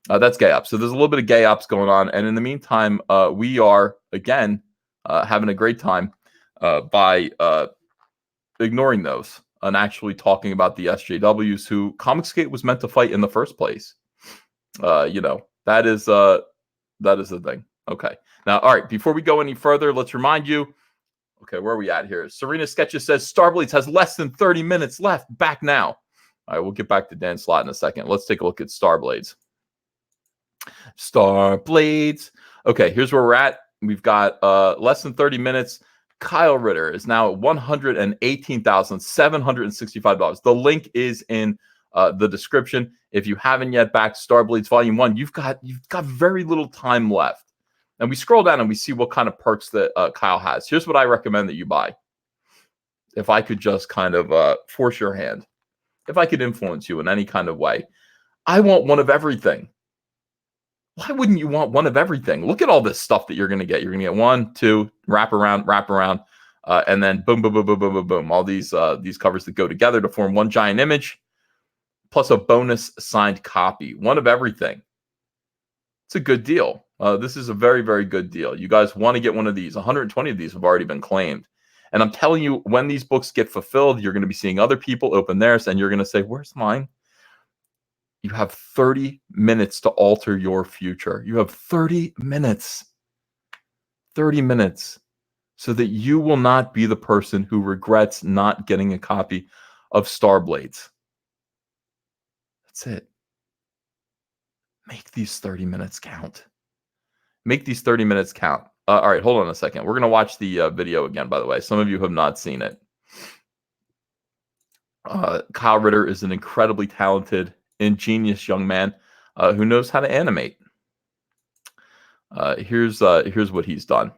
That's gay ops. So there's a little bit of gay ops going on. And in the meantime, we are, again, having a great time by ignoring those and actually talking about the SJWs who Comicsgate was meant to fight in the first place. That is the thing. Okay. Now, all right, before we go any further, let's remind you, okay, where are we at here? Serena Sketches says Starblades has less than 30 minutes left. Back now. All right, we'll get back to Dan Slott in a second. Let's take a look at Starblades. Starblades. Okay, here's where we're at. We've got less than 30 minutes. Kyle Ritter is now at $118,765. The link is in the description. If you haven't yet backed Starblades Volume 1, you've got very little time left. And we scroll down and we see what kind of perks that Kyle has. Here's what I recommend that you buy. If I could just kind of force your hand, if I could influence you in any kind of way, I want one of everything. Why wouldn't you want one of everything? Look at all this stuff that you're going to get. You're going to get 1, 2, wrap around, and then boom, boom, boom, boom, boom, boom, boom. All these covers that go together to form one giant image, plus a bonus signed copy. One of everything. It's a good deal. This is a very, very good deal. You guys want to get one of these. 120 of these have already been claimed. And I'm telling you, when these books get fulfilled, you're going to be seeing other people open theirs, and you're going to say, where's mine? You have 30 minutes to alter your future. You have 30 minutes. 30 minutes. So that you will not be the person who regrets not getting a copy of Starblades. That's it. Make these 30 minutes count. Make these 30 minutes count. All right, hold on a second. We're going to watch the video again, by the way. Some of you have not seen it. Kyle Ritter is an incredibly talented, ingenious young man who knows how to animate. Here's what he's done.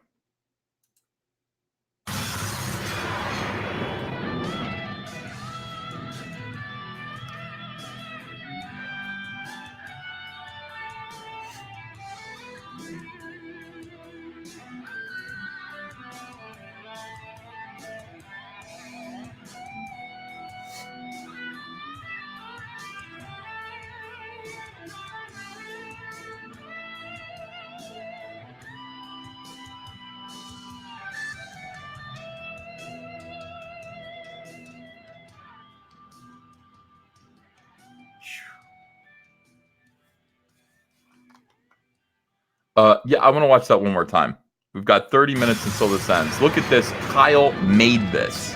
Yeah, I want to watch that one more time. We've got 30 minutes until this ends. Look at this. Kyle made this.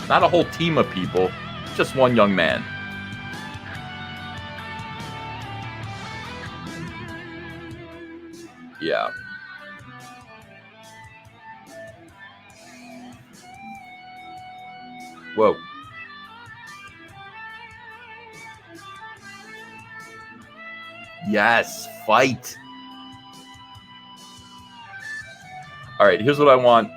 Not a whole team of people, just one young man. Yeah. Whoa. Yes, fight. All right, here's what I want.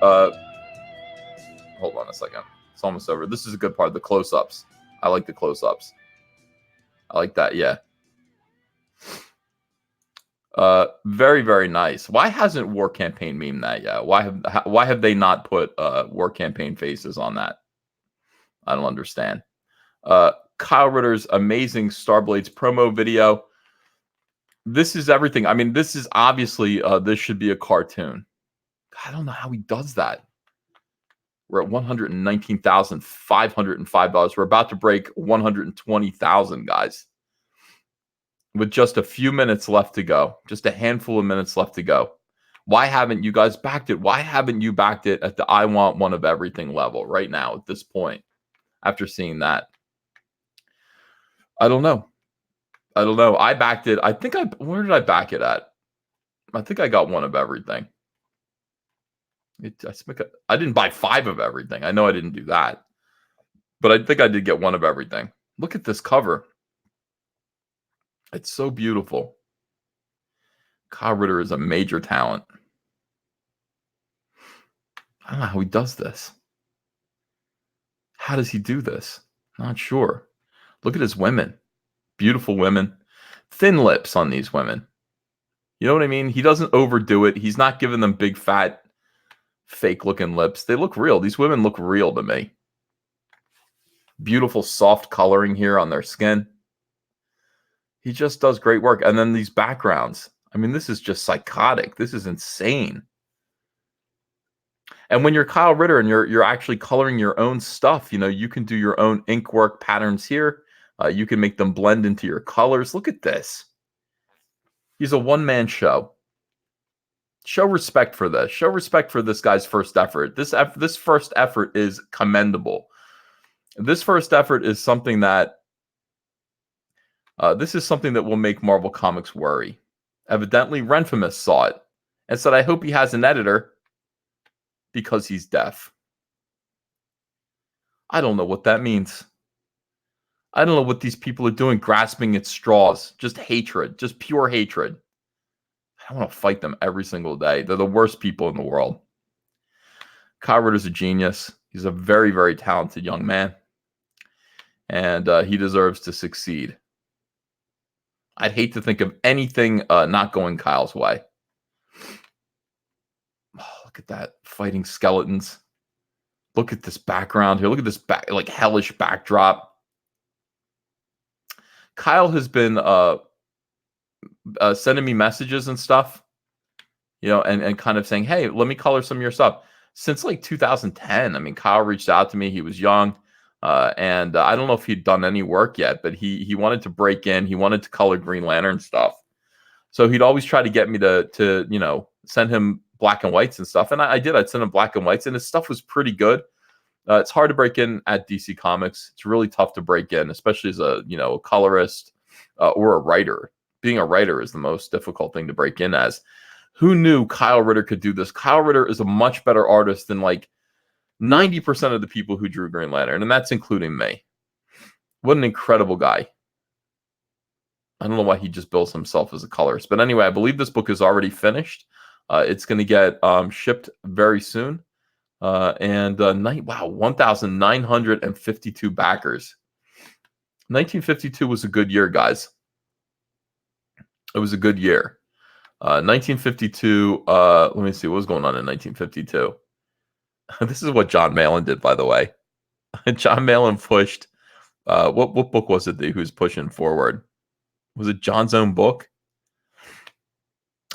Hold on a second. It's almost over. This is a good part, the close-ups. I like the close-ups. I like that, yeah. Very, very nice. Why hasn't War Campaign memed that yet? Why have they not put War Campaign faces on that? I don't understand. Kyle Ritter's amazing Starblades promo video. This is everything. I mean, this is obviously this should be a cartoon. I don't know how he does that. We're at $119,505. We're about to break 120,000, guys. with just a few minutes left to go, just a handful of minutes left to go. Why haven't you guys backed it? Why haven't you backed it at the I want one of everything level right now at this point after seeing that? I don't know. I don't know. I backed it. Where did I back it at? I think I got one of everything. I didn't buy 5 of everything. I know I didn't do that. But I think I did get one of everything. Look at this cover. It's so beautiful. Kyle Ritter is a major talent. I don't know how he does this. How does he do this? Not sure. Look at his women. Beautiful women. Thin lips on these women. You know what I mean? He doesn't overdo it. He's not giving them big, fat, fake-looking lips. They look real. These women look real to me. Beautiful, soft coloring here on their skin. He just does great work. And then these backgrounds. I mean, this is just psychotic. This is insane. And when you're Kyle Ritter and you're actually coloring your own stuff, you know, you can do your own ink work patterns here. You can make them blend into your colors. Look at this. He's a one-man show. Show respect for this. Show respect for this guy's first effort. This first effort is commendable. This first effort is something that will make Marvel Comics worry. Evidently, Renfamous saw it and said, I hope he has an editor because he's deaf. I don't know what that means. I don't know what these people are doing, grasping at straws. Just hatred, just pure hatred. I want to fight them every single day. They're the worst people in the world. Kyle Ritter's a genius. He's a very, very talented young man. And he deserves to succeed. I'd hate to think of anything not going Kyle's way. Oh, look at that. Fighting skeletons. Look at this background here. Look at this hellish backdrop. Kyle has been sending me messages and stuff, you know, and kind of saying, hey, let me color some of your stuff. Since like 2010, I mean, Kyle reached out to me. He was young. And I don't know if he'd done any work yet, but he wanted to break in. He wanted to color Green Lantern stuff. So he'd always try to get me to you know, send him black and whites and stuff. And I did. I'd send him black and whites, and his stuff was pretty good. It's hard to break in at DC Comics. It's really tough to break in, especially as a colorist or a writer. Being a writer is the most difficult thing to break in as. Who knew Kyle Ritter could do this? Kyle Ritter is a much better artist than like 90% of the people who drew Green Lantern, and that's including me. What an incredible guy. I don't know why he just bills himself as a colorist. But anyway, I believe this book is already finished. It's going to get shipped very soon. Wow, 1,952 backers. 1952 was a good year, guys. It was a good year. 1952, let me see what was going on in 1952. This is what John Malin did, by the way. John Malin pushed, what book was it that he was pushing forward? Was it John's own book?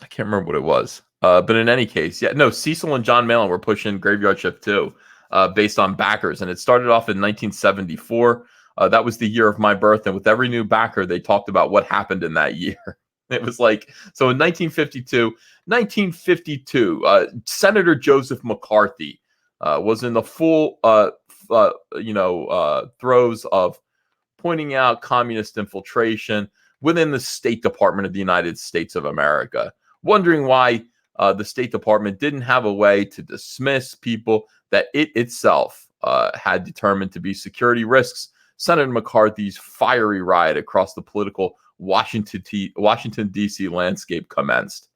I can't remember what it was. But in any case, yeah, no, Cecil and John Malin were pushing Graveyard Shift 2 based on backers. And it started off in 1974. That was the year of my birth. And with every new backer, they talked about what happened in that year. It was like, so in 1952, Senator Joseph McCarthy was in the full, throes of pointing out communist infiltration within the State Department of the United States of America, wondering why the State Department didn't have a way to dismiss people that it itself had determined to be security risks. Senator McCarthy's fiery ride across the political Washington, D.C. landscape commenced.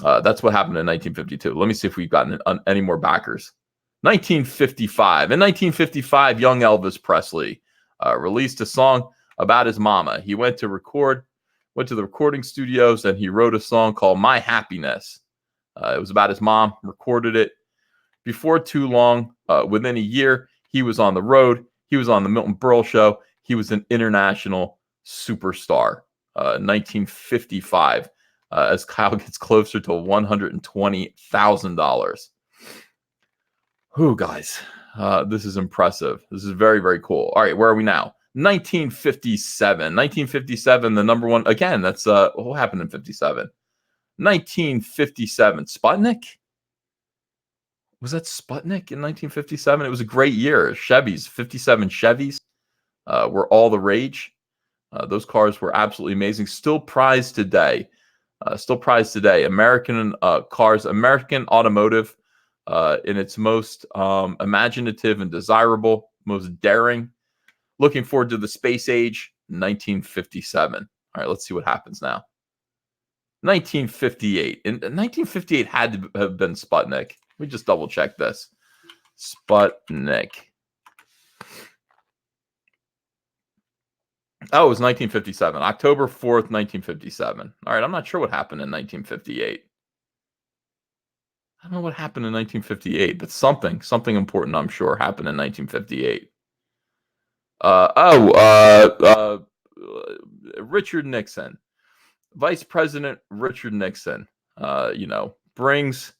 That's what happened in 1952. Let me see if we've gotten any more backers. 1955. In 1955, young Elvis Presley released a song about his mama. He went to the recording studios, and he wrote a song called My Happiness. It was about his mom, recorded it. Before too long, within a year, he was on the road. He was on the Milton Berle show. He was an international superstar. 1955, as Kyle gets closer to $120,000. Whew, guys, this is impressive. This is very, very cool. All right, where are we now? 1957. 1957, the number one. Again, that's what happened in 57? 1957. Sputnik? Was that Sputnik in 1957? It was a great year. Chevys, 57 Chevys were all the rage. Those cars were absolutely amazing. Still prized today. American cars, American automotive in its most imaginative and desirable, most daring. Looking forward to the space age, 1957. All right, let's see what happens now. 1958. And 1958 had to have been Sputnik. Let me just double check this. Sputnik. Oh, it was 1957. October 4th, 1957. All right, I'm not sure what happened in 1958. I don't know what happened in 1958, but something important, I'm sure, happened in 1958. Richard Nixon. Vice President Richard Nixon, brings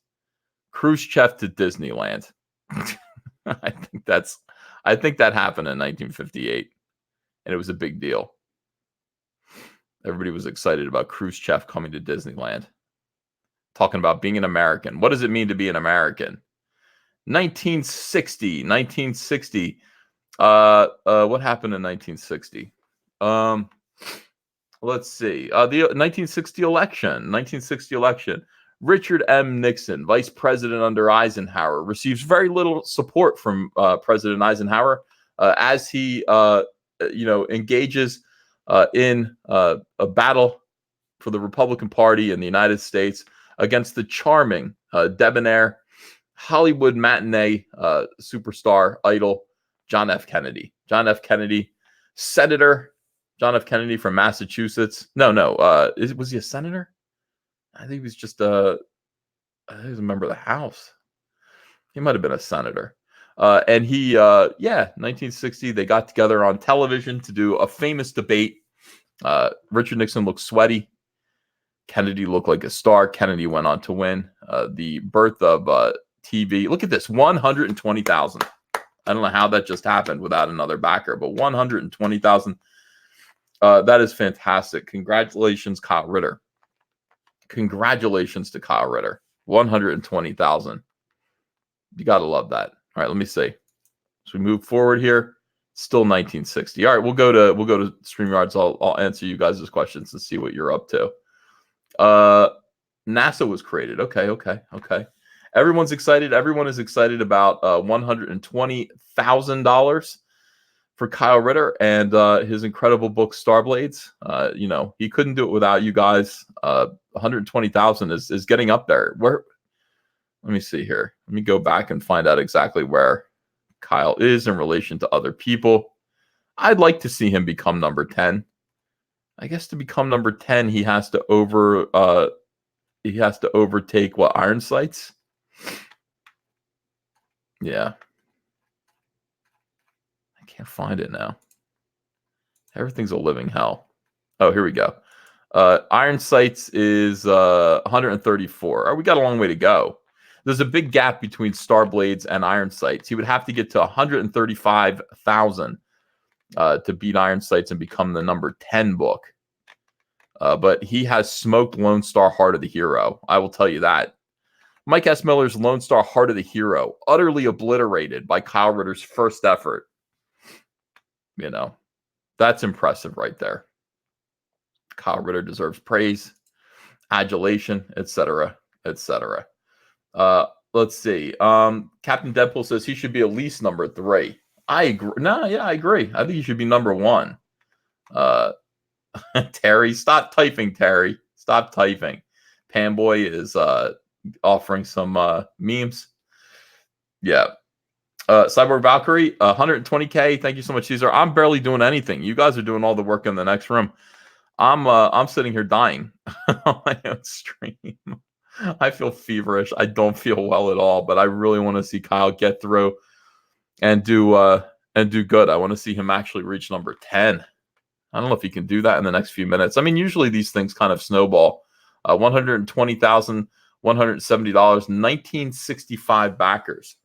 Khrushchev to Disneyland. I think that happened in 1958, and it was a big deal. Everybody was excited about Khrushchev coming to Disneyland. Talking about being an American. What does it mean to be an American? 1960. What happened in 1960? Let's see. The 1960 election. Richard M. Nixon, vice president under Eisenhower, receives very little support from President Eisenhower as he, engages in a battle for the Republican Party in the United States against the charming, debonair, Hollywood matinee superstar idol, John F. Kennedy. John F. Kennedy, Senator John F. Kennedy from Massachusetts. Was he a senator? I think he was just he was a member of the House. He might have been a senator. And he, 1960, they got together on television to do a famous debate. Richard Nixon looked sweaty. Kennedy looked like a star. Kennedy went on to win. The birth of TV. Look at this, 120,000. I don't know how that just happened without another backer, but 120,000. That is fantastic. Congratulations, Kyle Ritter. Congratulations to Kyle Ritter. 120,000. You got to love that. All right, let me see. As we move forward here, still 1960. All right, we'll go to StreamYards. I'll answer you guys' questions and see what you're up to. NASA was created. Okay. Everyone's excited. Everyone is excited about $120,000 for Kyle Ritter and his incredible book STARBLADES. He couldn't do it without you guys. 120,000 is getting up there. Where? Let me see here. Let me go back and find out exactly where Kyle is in relation to other people. I'd like to see him become number 10. I guess to become number 10, he has to overtake what, Iron Sights? Yeah. I can't find it now. Everything's a living hell. Oh, here we go. Iron Sights is 134. Oh, we got a long way to go. There's a big gap between STARBLADES and Iron Sights. He would have to get to 135,000 to beat Iron Sights and become the number 10 book. But he has smoked Lone Star Heart of the Hero. I will tell you that. Mike S. Miller's Lone Star Heart of the Hero, utterly obliterated by Kyle Ritter's first effort. That's impressive right there. Kyle Ritter deserves praise, adulation, etc., etc. Let's see. Captain Deadpool says he should be at least number 3. I agree. I agree. I think he should be number 1. Terry, stop typing, Terry. Stop typing. Panboy is offering some memes. Yeah. Cyborg Valkyrie, 120K. Thank you so much, Caesar. I'm barely doing anything. You guys are doing all the work in the next room. I'm sitting here dying on my own stream. I feel feverish. I don't feel well at all, but I really want to see Kyle get through and do good. I want to see him actually reach number 10. I don't know if he can do that in the next few minutes. I mean, usually these things kind of snowball. $120,170, 1965 backers.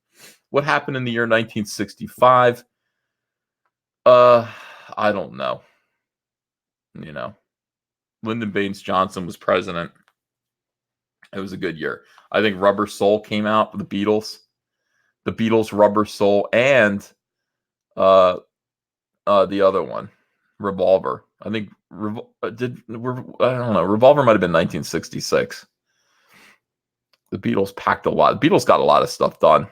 What happened in the year 1965? I don't know. Lyndon Baines Johnson was president. It was a good year. I think Rubber Soul came out, the Beatles. The Beatles, Rubber Soul, and the other one, Revolver. I think I don't know. Revolver might have been 1966. The Beatles packed a lot. The Beatles got a lot of stuff done.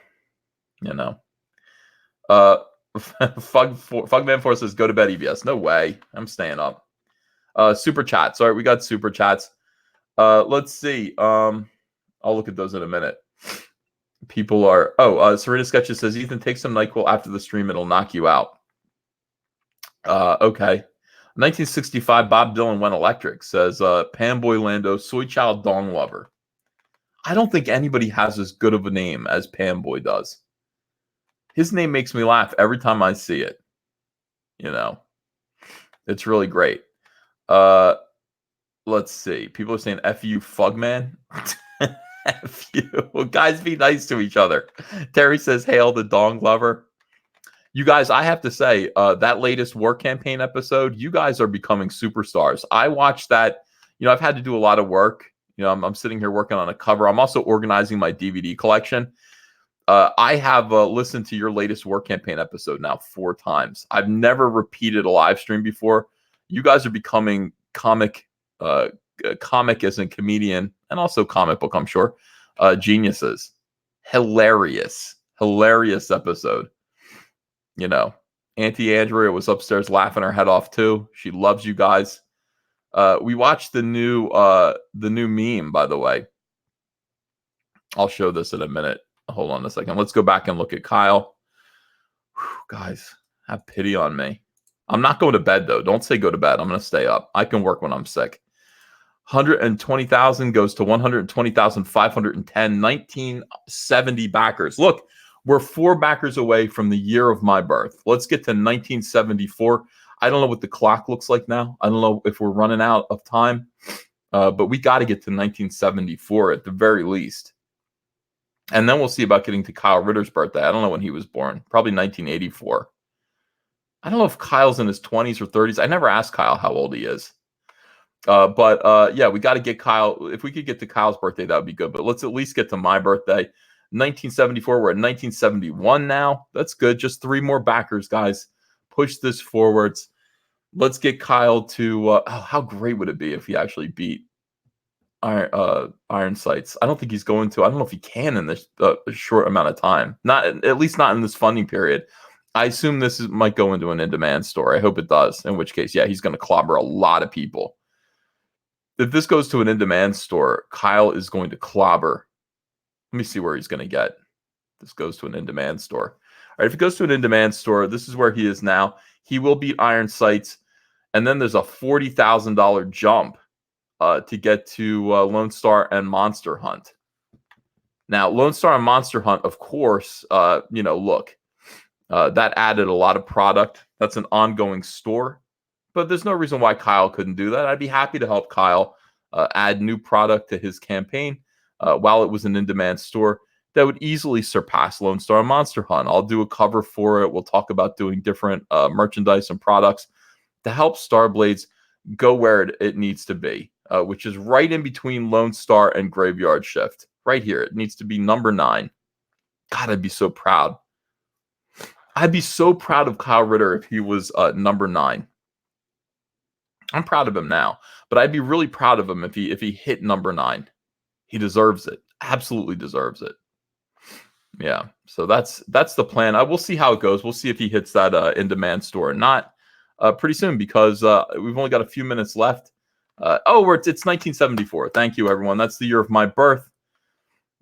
Fugman Force says, go to bed, EBS. No way. I'm staying up. Super chats. All right, we got super chats. Let's see. I'll look at those in a minute. People are... Serena Sketches says, Ethan, take some NyQuil after the stream. It'll knock you out. Okay. 1965, Bob Dylan went electric, says Panboy Lando, Soy Child Dong Lover. I don't think anybody has as good of a name as Panboy does. His name makes me laugh every time I see it. It's really great. Let's see. People are saying F you, Fugman. F you. Well, guys, be nice to each other. Terry says, hail the Dong Lover. You guys, I have to say, that latest War Campaign episode, you guys are becoming superstars. I watched that. I've had to do a lot of work. I'm sitting here working on a cover. I'm also organizing my DVD collection. I have listened to your latest War Campaign episode now 4 times. I've never repeated a live stream before. You guys are becoming comic as a comedian and also comic book, I'm sure, geniuses. Hilarious episode. Auntie Andrea was upstairs laughing her head off too. She loves you guys. We watched the new meme, by the way. I'll show this in a minute. Hold on a second. Let's go back and look at Kyle. Whew, guys, have pity on me. I'm not going to bed, though. Don't say go to bed. I'm going to stay up. I can work when I'm sick. 120,000 goes to 120,510. 1970 backers. Look, we're 4 backers away from the year of my birth. Let's get to 1974. I don't know what the clock looks like now. I don't know if we're running out of time. But we got to get to 1974 at the very least. And then we'll see about getting to Kyle Ritter's birthday. I don't know when he was born. Probably 1984. I don't know if Kyle's in his 20s or 30s. I never asked Kyle how old he is. But yeah, we got to get Kyle. If we could get to Kyle's birthday, that would be good. But let's at least get to my birthday. 1974. We're at 1971 now. That's good. Just 3 more backers, guys. Push this forwards. Let's get Kyle to... how great would it be if he actually beat Iron Sights? I don't think he's going to. I don't know if he can in this short amount of time. At least not in this funding period. I assume this might go into an in-demand store. I hope it does. In which case, yeah, he's going to clobber a lot of people. If this goes to an in-demand store, Kyle is going to clobber. Let me see where he's going to get. This goes to an in-demand store. All right, if it goes to an in-demand store, this is where he is now. He will beat Iron Sights. And then there's a $40,000 jump to get to Lone Star and Monster Hunt. Now, Lone Star and Monster Hunt, of course, look, that added a lot of product. That's an ongoing store. But there's no reason why Kyle couldn't do that. I'd be happy to help Kyle add new product to his campaign while it was an in-demand store that would easily surpass Lone Star and Monster Hunt. I'll do a cover for it. We'll talk about doing different merchandise and products to help Starblades go where it needs to be. Which is right in between Lone Star and Graveyard Shift. Right here. It needs to be number 9. God, I'd be so proud. I'd be so proud of Kyle Ritter if he was number 9. I'm proud of him now, but I'd be really proud of him if he hit number 9. He deserves it. Absolutely deserves it. Yeah, so that's the plan. We'll see how it goes. We'll see if he hits that in-demand store or not pretty soon because we've only got a few minutes left. It's 1974. Thank you, everyone. That's the year of my birth.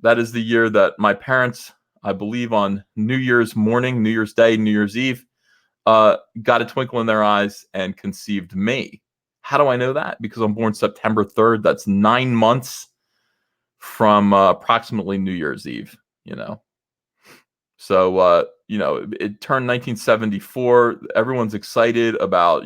That is the year that my parents, I believe on New Year's morning, New Year's Day, New Year's Eve, got a twinkle in their eyes and conceived me. How do I know that? Because I'm born September 3rd. That's 9 months from approximately New Year's Eve, So, it turned 1974. Everyone's excited about,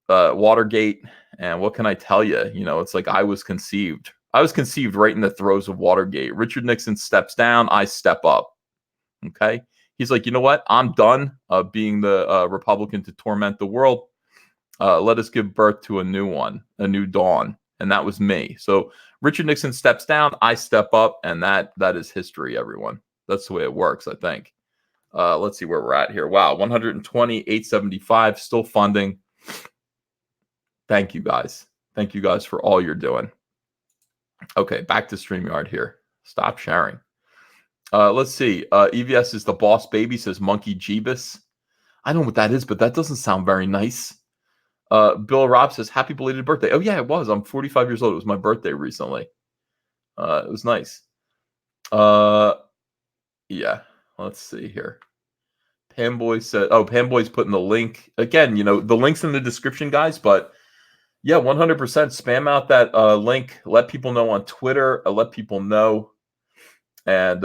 Watergate. And what can I tell you? It's like I was conceived. I was conceived right in the throes of Watergate. Richard Nixon steps down. I step up. Okay. He's like, you know what? I'm done being the Republican to torment the world. Let us give birth to a new one, a new dawn. And that was me. So Richard Nixon steps down, I step up, and that is history, everyone. That's the way it works, I think. Let's see where we're at here. Wow, 120, 875, still funding. Thank you, guys. Thank you, guys, for all you're doing. Okay, back to StreamYard here. Stop sharing. Let's see. EVS is the boss baby, says Monkey Jeebus. I don't know what that is, but that doesn't sound very nice. Bill Robb says, happy belated birthday. Oh, yeah, it was. I'm 45 years old. It was my birthday recently. It was nice. Yeah, let's see here. Pamboy said, Pamboy's putting the link. Again, the link's in the description, guys, but yeah, 100% spam out that link. Let people know on Twitter. Let people know and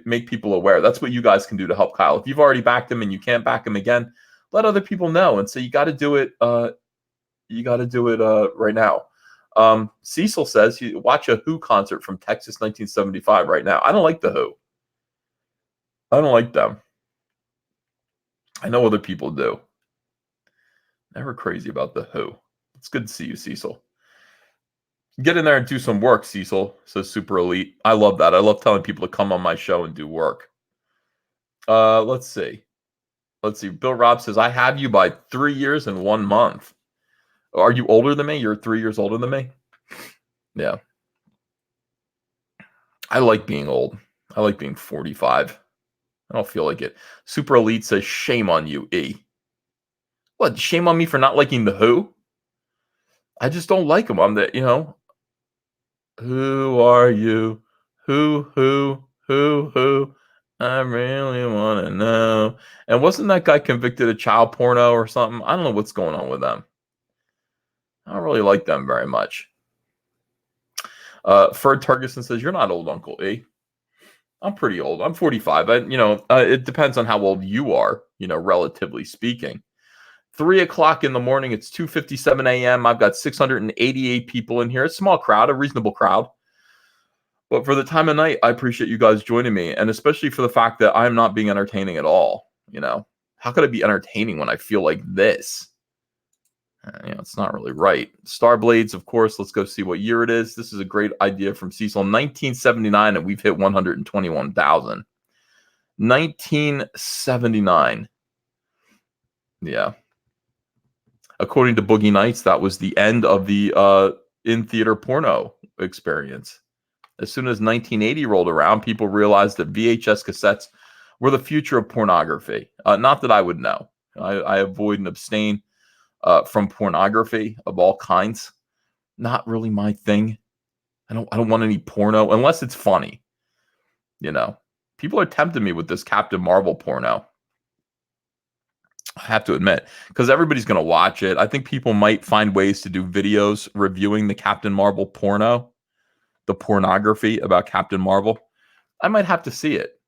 make people aware. That's what you guys can do to help Kyle. If you've already backed him and you can't back him again, let other people know and say you got to do it. You got to do it right now. Cecil says you watch a Who concert from Texas 1975 right now. I don't like the Who. I don't like them. I know other people do. Never crazy about the Who. It's good to see you, Cecil. Get in there and do some work, Cecil, says Super Elite. I love that. I love telling people to come on my show and do work. Let's see. Bill Robb says, I have you by 3 years and 1 month. Are you older than me? You're 3 years older than me? Yeah. I like being old. I like being 45. I don't feel like it. Super Elite says, shame on you, E. What? Shame on me for not liking the Who? I just don't like them. I'm the, who are you? Who? I really want to know. And wasn't that guy convicted of child porno or something? I don't know what's going on with them. I don't really like them very much. Ferd Turgeson says, you're not old, Uncle E. I'm pretty old. I'm 45. It depends on how old you are, relatively speaking. 3 o'clock in the morning. It's 2:57 a.m. I've got 688 people in here. It's a small crowd, a reasonable crowd. But for the time of night, I appreciate you guys joining me, and especially for the fact that I'm not being entertaining at all. How could I be entertaining when I feel like this? It's not really right. STARBLADES, of course. Let's go see what year it is. This is a great idea from Cecil. 1979, and we've hit 121,000. 1979. Yeah. According to Boogie Nights, that was the end of the in-theater porno experience. As soon as 1980 rolled around, people realized that VHS cassettes were the future of pornography. Not that I would know. I avoid and abstain from pornography of all kinds. Not really my thing. I don't want any porno unless it's funny. People are tempting me with this Captain Marvel porno. I have to admit, because everybody's going to watch it. I think people might find ways to do videos reviewing the Captain Marvel porno, the pornography about Captain Marvel. I might have to see it.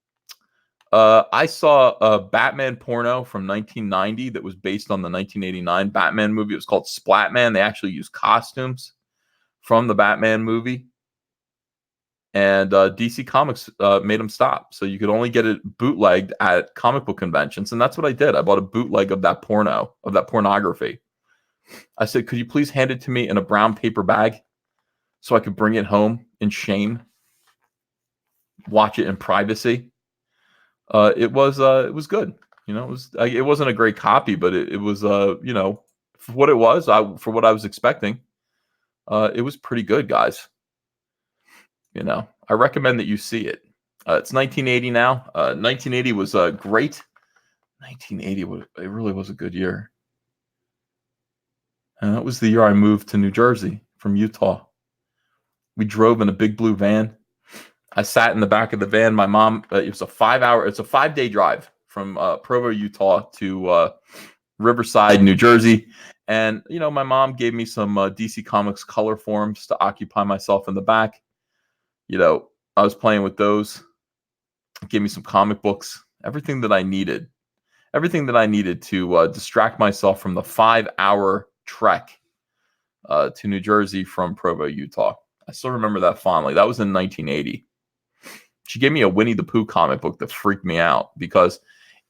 I saw a Batman porno from 1990 that was based on the 1989 Batman movie. It was called Splatman. They actually used costumes from the Batman movie. And DC Comics made them stop. So you could only get it bootlegged at comic book conventions. And that's what I did. I bought a bootleg of that pornography. I said, could you please hand it to me in a brown paper bag so I could bring it home in shame? Watch it in privacy. It was good. It wasn't a great copy, but it was, for what it was, for what I was expecting, it was pretty good, guys. I recommend that you see it. It's 1980 now. 1980 was great. 1980, it really was a good year. And that was the year I moved to New Jersey from Utah. We drove in a big blue van. I sat in the back of the van. My mom, it's a 5-day drive from Provo, Utah to Riverside, New Jersey. And, my mom gave me some DC Comics color forms to occupy myself in the back. I was playing with those. Gave me some comic books, everything that I needed to distract myself from the 5-hour trek to New Jersey from Provo, Utah. I still remember that fondly. That was in 1980. She gave me a Winnie the Pooh comic book that freaked me out because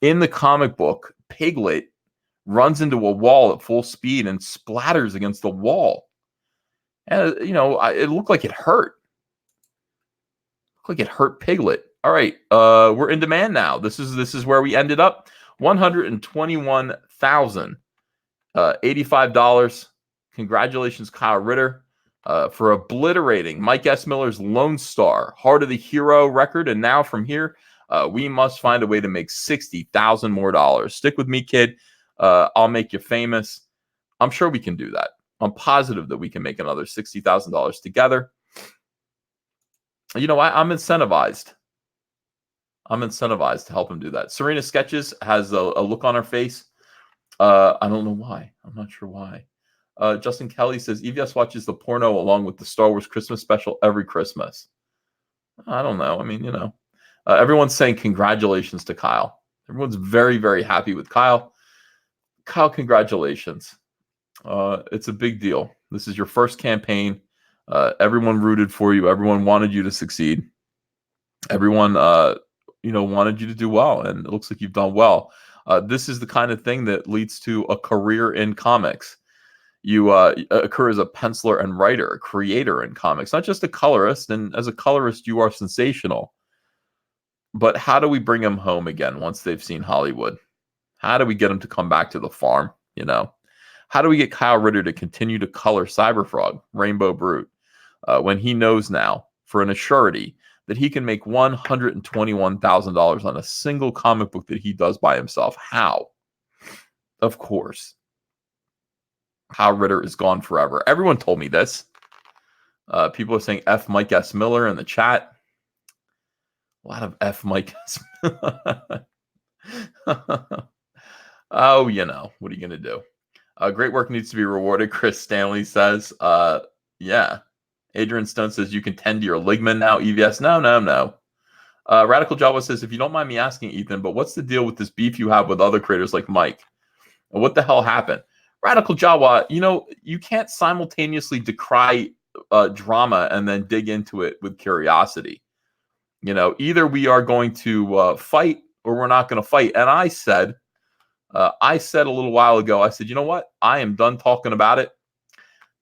in the comic book, Piglet runs into a wall at full speed and splatters against the wall. And, it looked like it hurt. Looked like it hurt Piglet. All right, we're in demand now. This is where we ended up. $121,085. Congratulations, Kyle Ritter, for obliterating Mike S. Miller's Lone Star Heart of the Hero record. And now from here, we must find a way to make $60,000 more dollars. Stick with me, kid. I'll make you famous. I'm sure we can do that. I'm positive that we can make another $60,000 together. I'm incentivized. I'm incentivized to help him do that. Serena Sketches has a look on her face. I don't know why. I'm not sure why. Justin Kelly says EVS watches the porno along with the Star Wars Christmas special every Christmas. I don't know. I mean, everyone's saying congratulations to Kyle. Everyone's very, very happy with Kyle. Kyle, congratulations. It's a big deal. This is your first campaign. Everyone rooted for you. Everyone wanted you to succeed. Everyone, wanted you to do well, and it looks like you've done well. This is the kind of thing that leads to a career in comics. You occur as a penciler and writer, a creator in comics, not just a colorist. And as a colorist, you are sensational. But how do we bring them home again once they've seen Hollywood? How do we get them to come back to the farm? How do we get Kyle Ritter to continue to color Cyberfrog, Rainbow Brute, when he knows now for an assurity that he can make $121,000 on a single comic book that he does by himself? How? Of course. Kyle Ritter is gone forever. Everyone told me this. People are saying F Mike S. Miller in the chat. A lot of F Mike S. Miller. Oh, what are you going to do? Great work needs to be rewarded, Chris Stanley says. Yeah. Adrian Stone says you can tend to your ligament now, EVS. No. Radical Java says, if you don't mind me asking, Ethan, but what's the deal with this beef you have with other creators like Mike? What the hell happened? Radical Jawa, you can't simultaneously decry drama and then dig into it with curiosity. Either we are going to fight or we're not going to fight. And I said a little while ago, I said, you know what? I am done talking about it.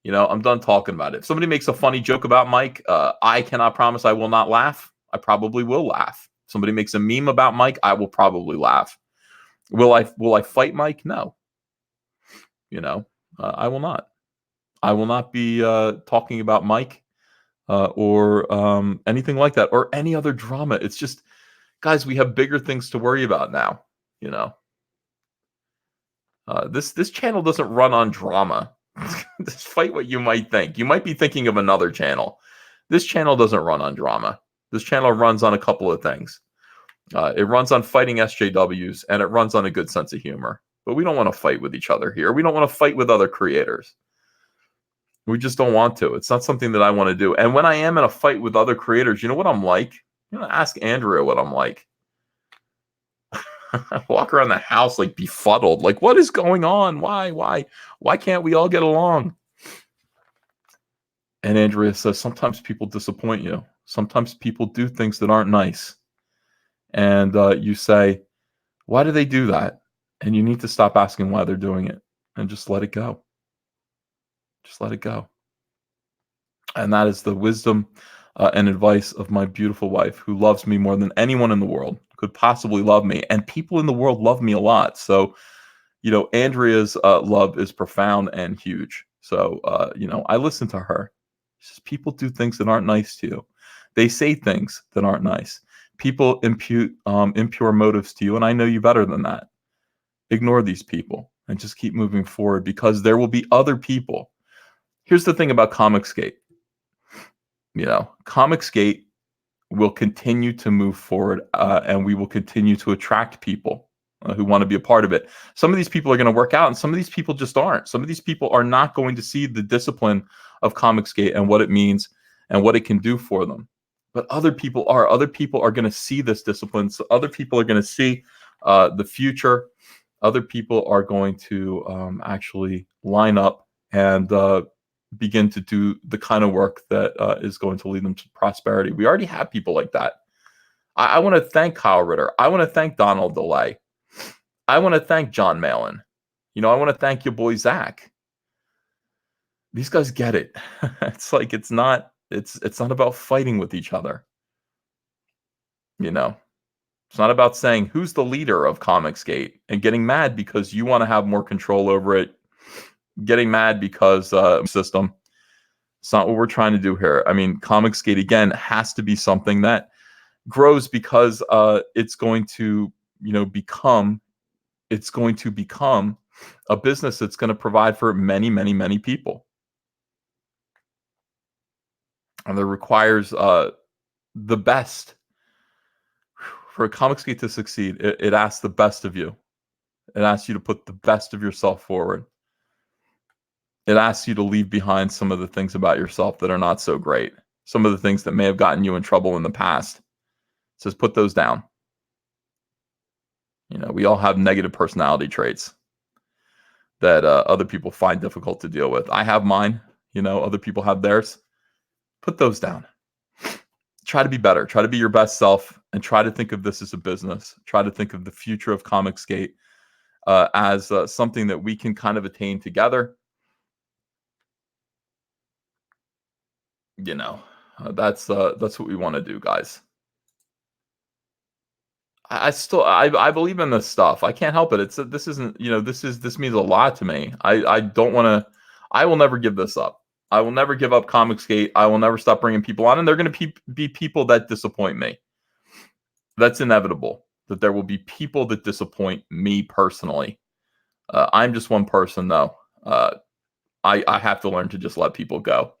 I'm done talking about it. If somebody makes a funny joke about Mike, I cannot promise I will not laugh. I probably will laugh. If somebody makes a meme about Mike, I will probably laugh. Will I fight Mike? No. I will not. I will not be talking about Mike or anything like that or any other drama. It's just, guys, we have bigger things to worry about now. This channel doesn't run on drama. Despite what you might think. You might be thinking of another channel. This channel doesn't run on drama. This channel runs on a couple of things. It runs on fighting SJWs, and it runs on a good sense of humor. But we don't want to fight with each other here. We don't want to fight with other creators. We just don't want to. It's not something that I want to do. And when I am in a fight with other creators, you know what I'm like? Ask Andrea what I'm like. I walk around the house like befuddled. Like, what is going on? Why can't we all get along? And Andrea says, sometimes people disappoint you. Sometimes people do things that aren't nice. And you say, why do they do that? And you need to stop asking why they're doing it and just let it go. Just let it go. And that is the wisdom and advice of my beautiful wife, who loves me more than anyone in the world could possibly love me. And people in the world love me a lot. So, Andrea's love is profound and huge. So, I listen to her. She says, people do things that aren't nice to you. They say things that aren't nice. People impute impure motives to you. And I know you better than that. Ignore these people and just keep moving forward, because there will be other people. Here's the thing about Comicsgate. Comicsgate will continue to move forward, and we will continue to attract people who want to be a part of it. Some of these people are going to work out, and some of these people just aren't. Some of these people are not going to see the discipline of Comicsgate and what it means and what it can do for them. But other people are. Other people are going to see this discipline. So other people are going to see the future. Other people are going to actually line up and begin to do the kind of work that is going to lead them to prosperity. We already have people like that. I want to thank Kyle Ritter. I want to thank Donald DeLay. I want to thank John Malin. I want to thank your boy Zach. These guys get it. It's like it's not about fighting with each other. It's not about saying who's the leader of Comicsgate and getting mad because you want to have more control over it. Getting mad because system. It's not what we're trying to do here. I mean, Comicsgate again has to be something that grows because it's going to become a business that's going to provide for many, many, many people. And that requires the best. For a Comicsgate to succeed, it asks the best of you. It asks you to put the best of yourself forward. It asks you to leave behind some of the things about yourself that are not so great. Some of the things that may have gotten you in trouble in the past. It says put those down. We all have negative personality traits that other people find difficult to deal with. I have mine. Other people have theirs. Put those down. Try to be better. Try to be your best self, and try to think of this as a business. Try to think of the future of Comicsgate as something that we can kind of attain together. That's what we want to do, guys. I believe in this stuff. I can't help it. This means a lot to me. I don't want to. I will never give this up. I will never give up Comicsgate. I will never stop bringing people on, and they're going to be people that disappoint me. That's inevitable. That there will be people that disappoint me personally. I'm just one person, though. I have to learn to just let people go.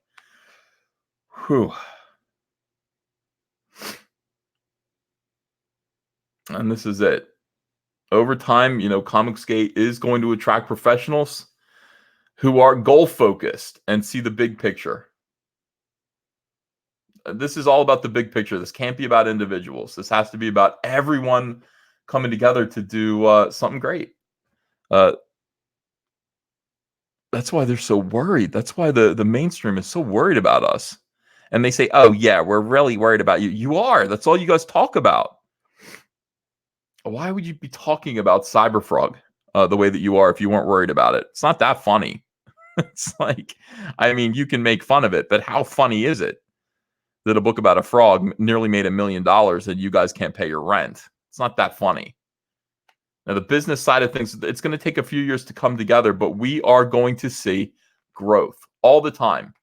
Whew. And this is it. Over time, Comicsgate is going to attract professionals who are goal-focused and see the big picture. This is all about the big picture. This can't be about individuals. This has to be about everyone coming together to do something great. That's why they're so worried. That's why the mainstream is so worried about us. And they say, oh, yeah, we're really worried about you. You are. That's all you guys talk about. Why would you be talking about Cyberfrog the way that you are if you weren't worried about it? It's not that funny. It's like, I mean, you can make fun of it, but how funny is it that a book about a frog nearly made $1 million and you guys can't pay your rent? It's not that funny. Now, the business side of things, it's going to take a few years to come together, but we are going to see growth all the time.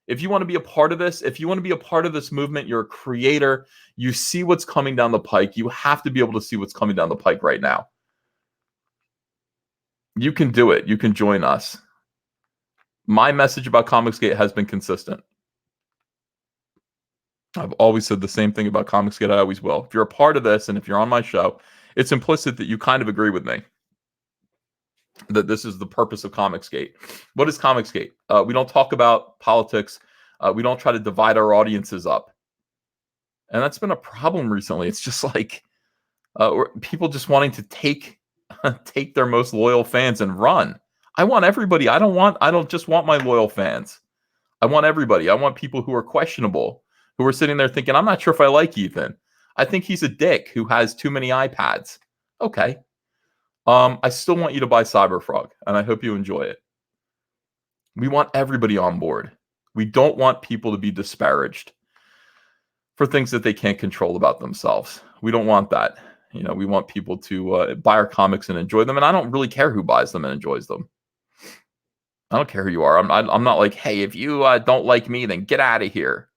If you want to be a part of this, if you want to be a part of this movement, you're a creator, you see what's coming down the pike. You have to be able to see what's coming down the pike right now. You can do it. You can join us. My message about Comicsgate has been consistent. I've always said the same thing about Comicsgate. I always will. If you're a part of this and if you're on my show, it's implicit that you kind of agree with me that this is the purpose of Comicsgate. What is Comicsgate? We don't talk about politics. We don't try to divide our audiences up. And that's been a problem recently. It's just like people just wanting to take their most loyal fans and run. I want everybody. I don't just want my loyal fans. I want everybody. I want people who are questionable, who are sitting there thinking, I'm not sure if I like Ethan. I think he's a dick who has too many iPads. Okay. I still want you to buy Cyberfrog, and I hope you enjoy it. We want everybody on board. We don't want people to be disparaged for things that they can't control about themselves. We don't want that. We want people to buy our comics and enjoy them, and I don't really care who buys them and enjoys them. I don't care who you are. I'm not like, hey, if you don't like me, then get out of here.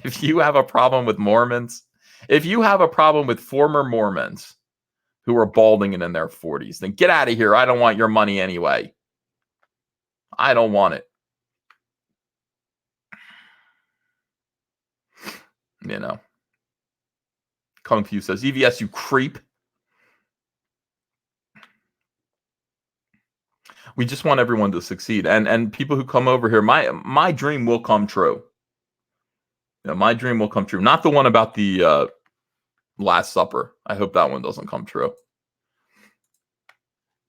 If you have a problem with Mormons, if you have a problem with former Mormons who are balding and in their 40s, then get out of here. I don't want your money anyway. I don't want it. Kung Fu says, EVS, you creep. We just want everyone to succeed. And people who come over here, my dream will come true. My dream will come true. Not the one about the Last Supper. I hope that one doesn't come true.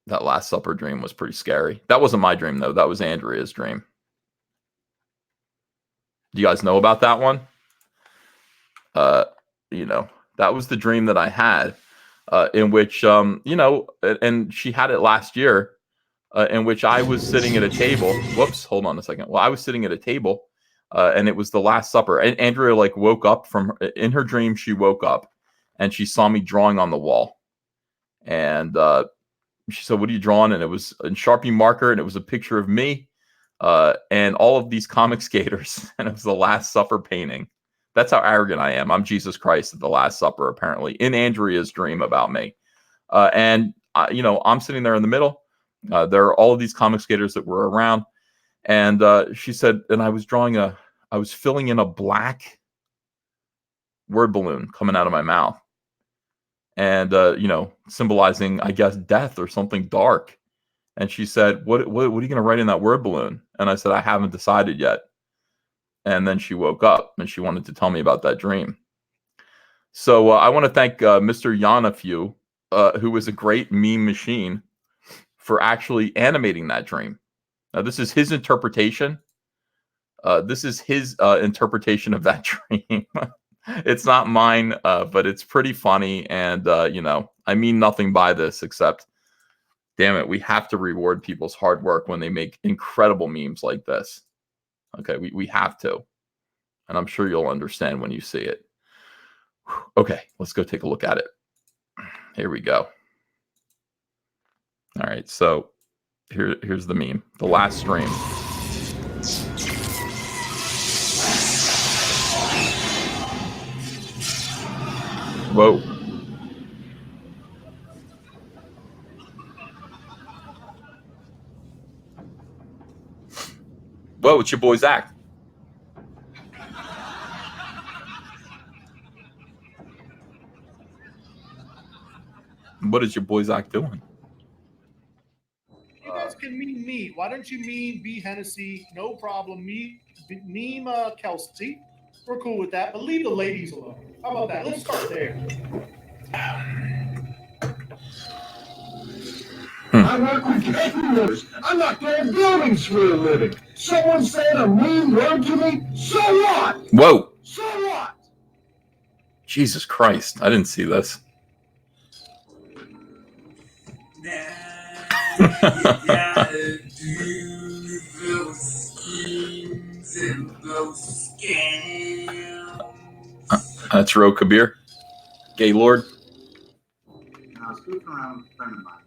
That Last Supper dream was pretty scary. That wasn't my dream, though. That was Andrea's dream. Do you guys know about that one? That was the dream that I had, in which, and she had it last year, in which I was sitting at a table. Whoops, hold on a second. Well, I was sitting at a table, and it was the Last Supper. And Andrea like woke up in her dream. She woke up and she saw me drawing on the wall. And she said, "What are you drawing?" And it was in Sharpie marker, and it was a picture of me and all of these comic skaters. And it was the Last Supper painting. That's how arrogant I am. I'm Jesus Christ at the Last Supper, apparently, in Andrea's dream about me. I'm sitting there in the middle. There are all of these comic skaters that were around. And she said, and I was filling in a black word balloon coming out of my mouth. And, symbolizing, I guess, death or something dark. And she said, what are you going to write in that word balloon? And I said, I haven't decided yet. And then she woke up and she wanted to tell me about that dream. So I want to thank Mr. Yanafew, who was a great meme machine, for actually animating that dream. Now, this is his interpretation. This is his interpretation of that dream. It's not mine, but it's pretty funny. And, I mean nothing by this except, damn it, we have to reward people's hard work when they make incredible memes like this. Okay, we have to. And I'm sure you'll understand when you see it. Okay, let's go take a look at it. Here we go. All right, so here's the meme. The last stream. Whoa. Whoa, it's your boy Zach. What is your boy Zach doing? You guys can meme me. Why don't you meme B. Hennessy? No problem. Meme Kelsey. We're cool with that, but leave the ladies alone. How about that? Let's start there. I work with computers. I'm not doing buildings for a living. Someone said a mean word to me. So what? Whoa. So what? Jesus Christ. I didn't see this. That's Ro Kabir, Gaylord. And I was goofing around with a friend of mine,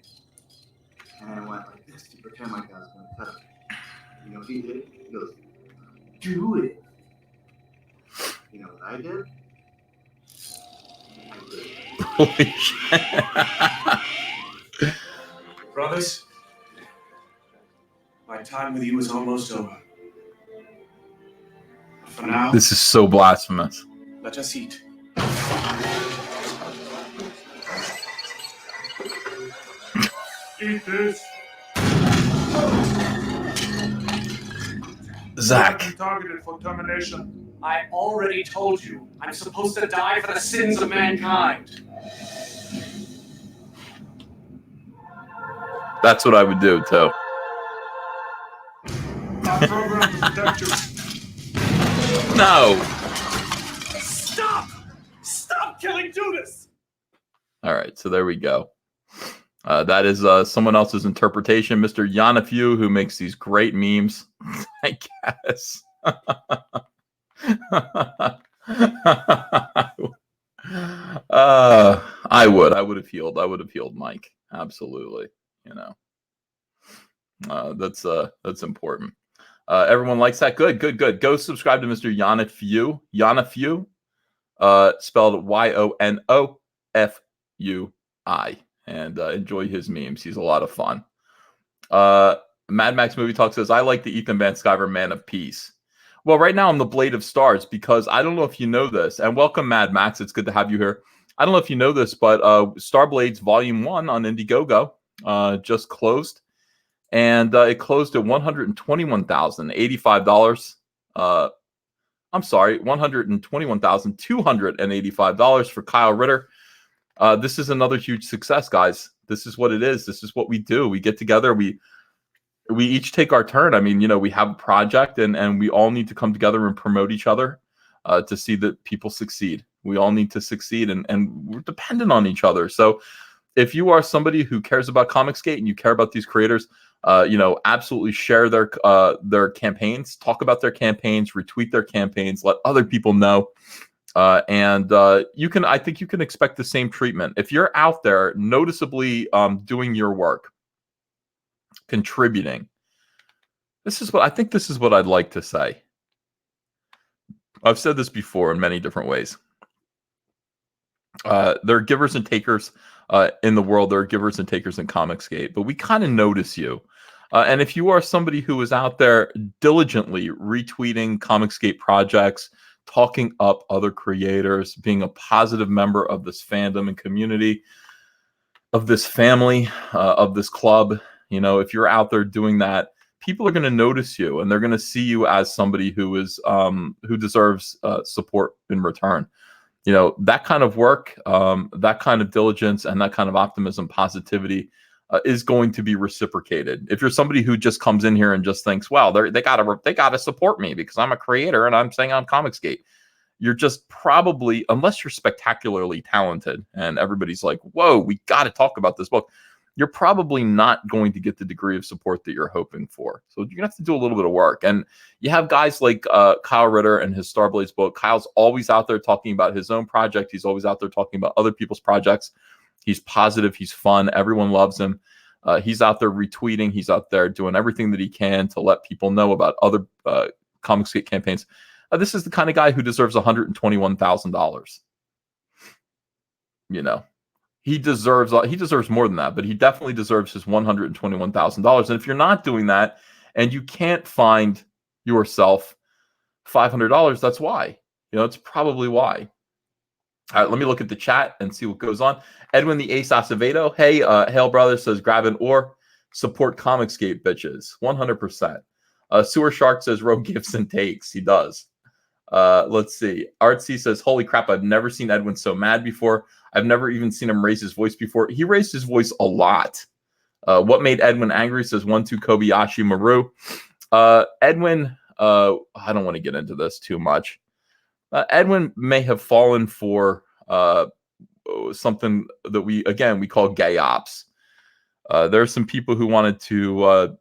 and I went like this to pretend like I was going to cut him. You know what he did? He goes, "Do it." You know what I did? Holy shit. Brothers, my time with you is almost over. For now, This is so blasphemous. let us eat. Eat this. Zach. Targeted for termination. I already told you, I'm supposed to die for the sins of mankind. That's what I would do, too. Our program to protect you. No. Stop! Stop killing Judas! All right, so there we go. That is someone else's interpretation, Mr. Yanafew, who makes these great memes, I guess. I would have healed. I would have healed Mike. Absolutely. That's important. Everyone likes that. Good. Go subscribe to Mr. Yanafew. Yanafew, spelled YONOFUI, and enjoy his memes. He's a lot of fun. Mad Max Movie Talk says, I like the Ethan Van Sciver Man of Peace. Well, right now I'm the Blade of Stars, because I don't know if you know this, and welcome, Mad Max. It's good to have you here. I don't know if you know this, but STARBLADES Volume 1 on Indiegogo just closed, and it closed at $121,085. I'm sorry, $121,285 for Kyle Ritter. This is another huge success, guys. This is what it is. This is what we do. We get together. We each take our turn. I mean, we have a project, and we all need to come together and promote each other to see that people succeed. We all need to succeed, and we're dependent on each other. So if you are somebody who cares about Comicsgate and you care about these creators, absolutely share their campaigns, talk about their campaigns, retweet their campaigns, let other people know. I think you can expect the same treatment. If you're out there noticeably doing your work, contributing, this is what I'd like to say. I've said this before in many different ways. There are givers and takers in the world. There are givers and takers in Comicsgate, but we kind of notice you. And if you are somebody who is out there diligently retweeting Comicsgate projects, talking up other creators, being a positive member of this fandom and community, of this family, of this club, if you're out there doing that, people are going to notice you, and they're going to see you as somebody who deserves support in return. That kind of work, that kind of diligence, and that kind of optimism, positivity is going to be reciprocated. If you're somebody who just comes in here and just thinks, well, they gotta support me because I'm a creator and I'm saying I'm Comicsgate, you're just probably, unless you're spectacularly talented and everybody's like, whoa, we got to talk about this book, you're probably not going to get the degree of support that you're hoping for. So you're gonna have to do a little bit of work. And you have guys like Kyle Ritter and his STARBLADES book. Kyle's always out there talking about his own project. He's always out there talking about other people's projects. He's positive. He's fun. Everyone loves him. He's out there retweeting. He's out there doing everything that he can to let people know about other Comicsgate campaigns. This is the kind of guy who deserves $121,000. He deserves more than that, but he definitely deserves his $121,000. And if you're not doing that and you can't find yourself $500, that's why. It's probably why. All right, let me look at the chat and see what goes on. Edwin the Ace Acevedo. Hey, Hail Brother says, grab an or support Comicsgate, bitches. 100%. Sewer Shark says, Roe gives and takes. He does. Let's see. Artsy says, holy crap, I've never seen Edwin so mad before. I've never even seen him raise his voice before. He raised his voice a lot. What made Edwin angry says 1-2 Kobayashi Maru. Edwin, I don't want to get into this too much. Edwin may have fallen for something that we call gay ops. There are some people who wanted to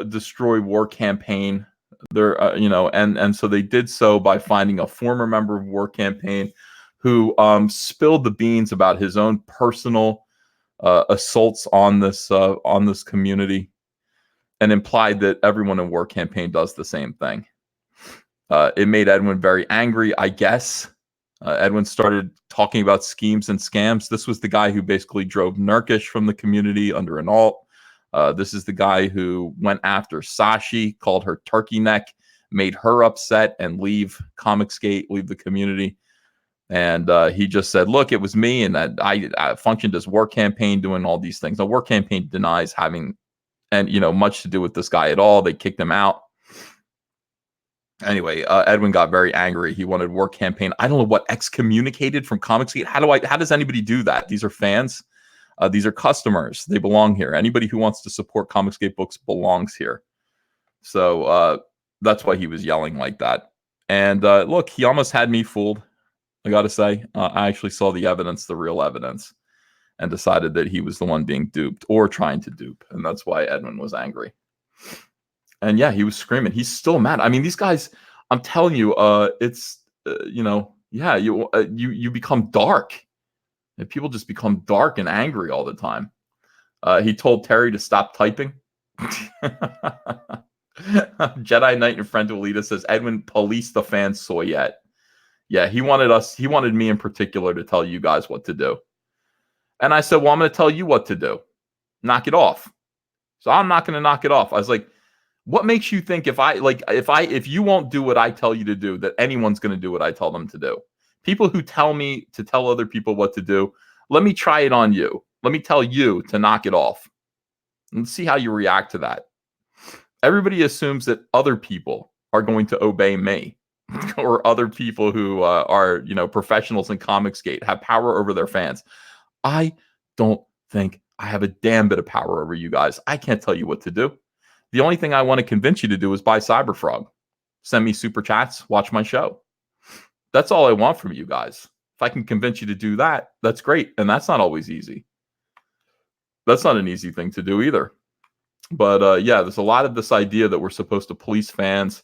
destroy War Campaign. And so they did so by finding a former member of War Campaign who spilled the beans about his own personal assaults on this community, and implied that everyone in War Campaign does the same thing. It made Edwin very angry, I guess. Edwin started talking about schemes and scams. This was the guy who basically drove Nurkish from the community under an alt. This is the guy who went after Sashi, called her turkey neck, made her upset and leave Comicsgate, leave the community. And he just said, look, it was me, and that I functioned as War Campaign doing all these things. Now, War Campaign denies having much to do with this guy at all. They kicked him out. Anyway, Edwin got very angry. He wanted War Campaign, I don't know what, excommunicated from Comicsgate. How does anybody do that? These are fans. These are customers. They belong here. Anybody who wants to support Comicsgate books belongs here. So that's why he was yelling like that. And look, he almost had me fooled. I got to say, I actually saw the evidence, the real evidence, and decided that he was the one being duped or trying to dupe. And that's why Edwin was angry. And yeah, he was screaming. He's still mad. I mean, these guys, I'm telling you, you become dark. And people just become dark and angry all the time. He told Terry to stop typing. Jedi Knight and friend to Alita says, Edwin policed the fan Soyette. Yeah, he wanted me in particular to tell you guys what to do. And I said, well, I'm going to tell you what to do. Knock it off. So I'm not going to knock it off. I was like, what makes you think if you won't do what I tell you to do, that anyone's going to do what I tell them to do? People who tell me to tell other people what to do, let me try it on you. Let me tell you to knock it off and see how you react to that. Everybody assumes that other people are going to obey me, or other people who are, professionals in Comicsgate, have power over their fans. I don't think I have a damn bit of power over you guys. I can't tell you what to do. The only thing I want to convince you to do is buy Cyberfrog. Send me super chats, watch my show. That's all I want from you guys. If I can convince you to do that, that's great. And that's not always easy. That's not an easy thing to do either. But yeah, there's a lot of this idea that we're supposed to police fans.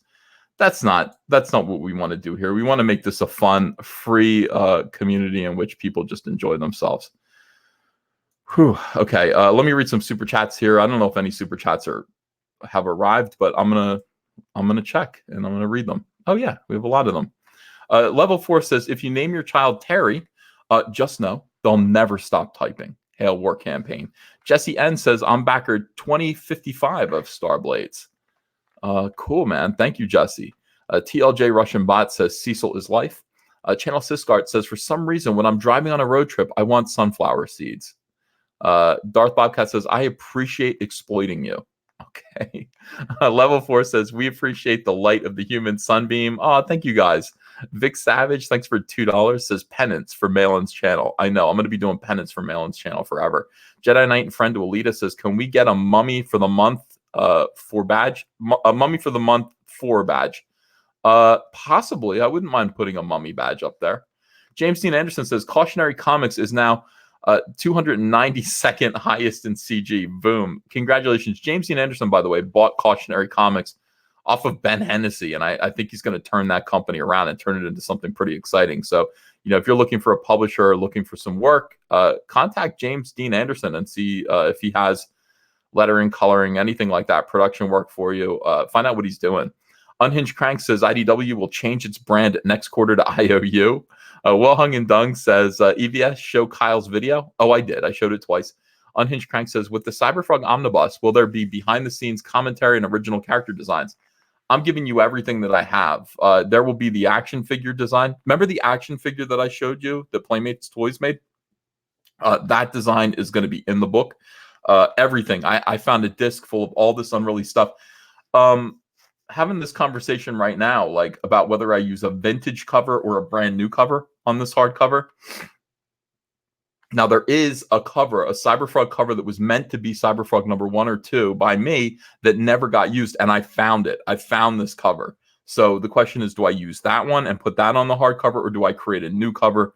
That's not what we want to do here. We want to make this a fun, free community in which people just enjoy themselves. Whew. Okay, let me read some super chats here. I don't know if any super chats have arrived, but I'm gonna check and I'm gonna read them. Oh yeah, we have a lot of them. Level 4 says, if you name your child Terry, just know they'll never stop typing. Hail War Campaign. Jesse N says, I'm backer 2055 of Starblades. Cool, man. Thank you, Jesse. TLJ Russian Bot says, Cecil is life. Channel Sisgart says, for some reason, when I'm driving on a road trip, I want sunflower seeds. Darth Bobcat says, I appreciate exploiting you. Okay. Level 4 says, we appreciate the light of the human sunbeam. Oh, thank you guys. Vic Savage, thanks for $2, says penance for Malin's channel. I know, I'm going to be doing penance for Malin's channel forever. Jedi Knight and friend to Alita says, can we get a mummy for the month for badge? A mummy for the month for badge? Possibly. I wouldn't mind putting a mummy badge up there. James Dean Anderson says, Cautionary Comics is now 292nd highest in CG. Boom. Congratulations. James Dean Anderson, by the way, bought Cautionary Comics off of Ben Hennessy, and I think he's going to turn that company around and turn it into something pretty exciting. So, you know, if you're looking for a publisher, looking for some work, contact James Dean Anderson and see if he has lettering, coloring, anything like that, production work for you. Find out what he's doing. Unhinged Crank says IDW will change its brand next quarter to IOU. Well Hung and Dung says, EVS, show Kyle's video. Oh, I did. I showed it twice. Unhinged Crank says, with the Cyberfrog Omnibus, will there be behind-the-scenes commentary and original character designs? I'm giving you everything that I have. There will be the action figure design. Remember the action figure that I showed you that Playmates Toys made? That design is going to be in the book. Everything. I found a disc full of all this unreleased stuff. Having this conversation right now, like about whether I use a vintage cover or a brand new cover on this hardcover. Now, there is a cover, a Cyberfrog cover that was meant to be Cyberfrog number 1 or 2 by me that never got used, and I found it. I found this cover. So the question is, do I use that one and put that on the hardcover, or do I create a new cover?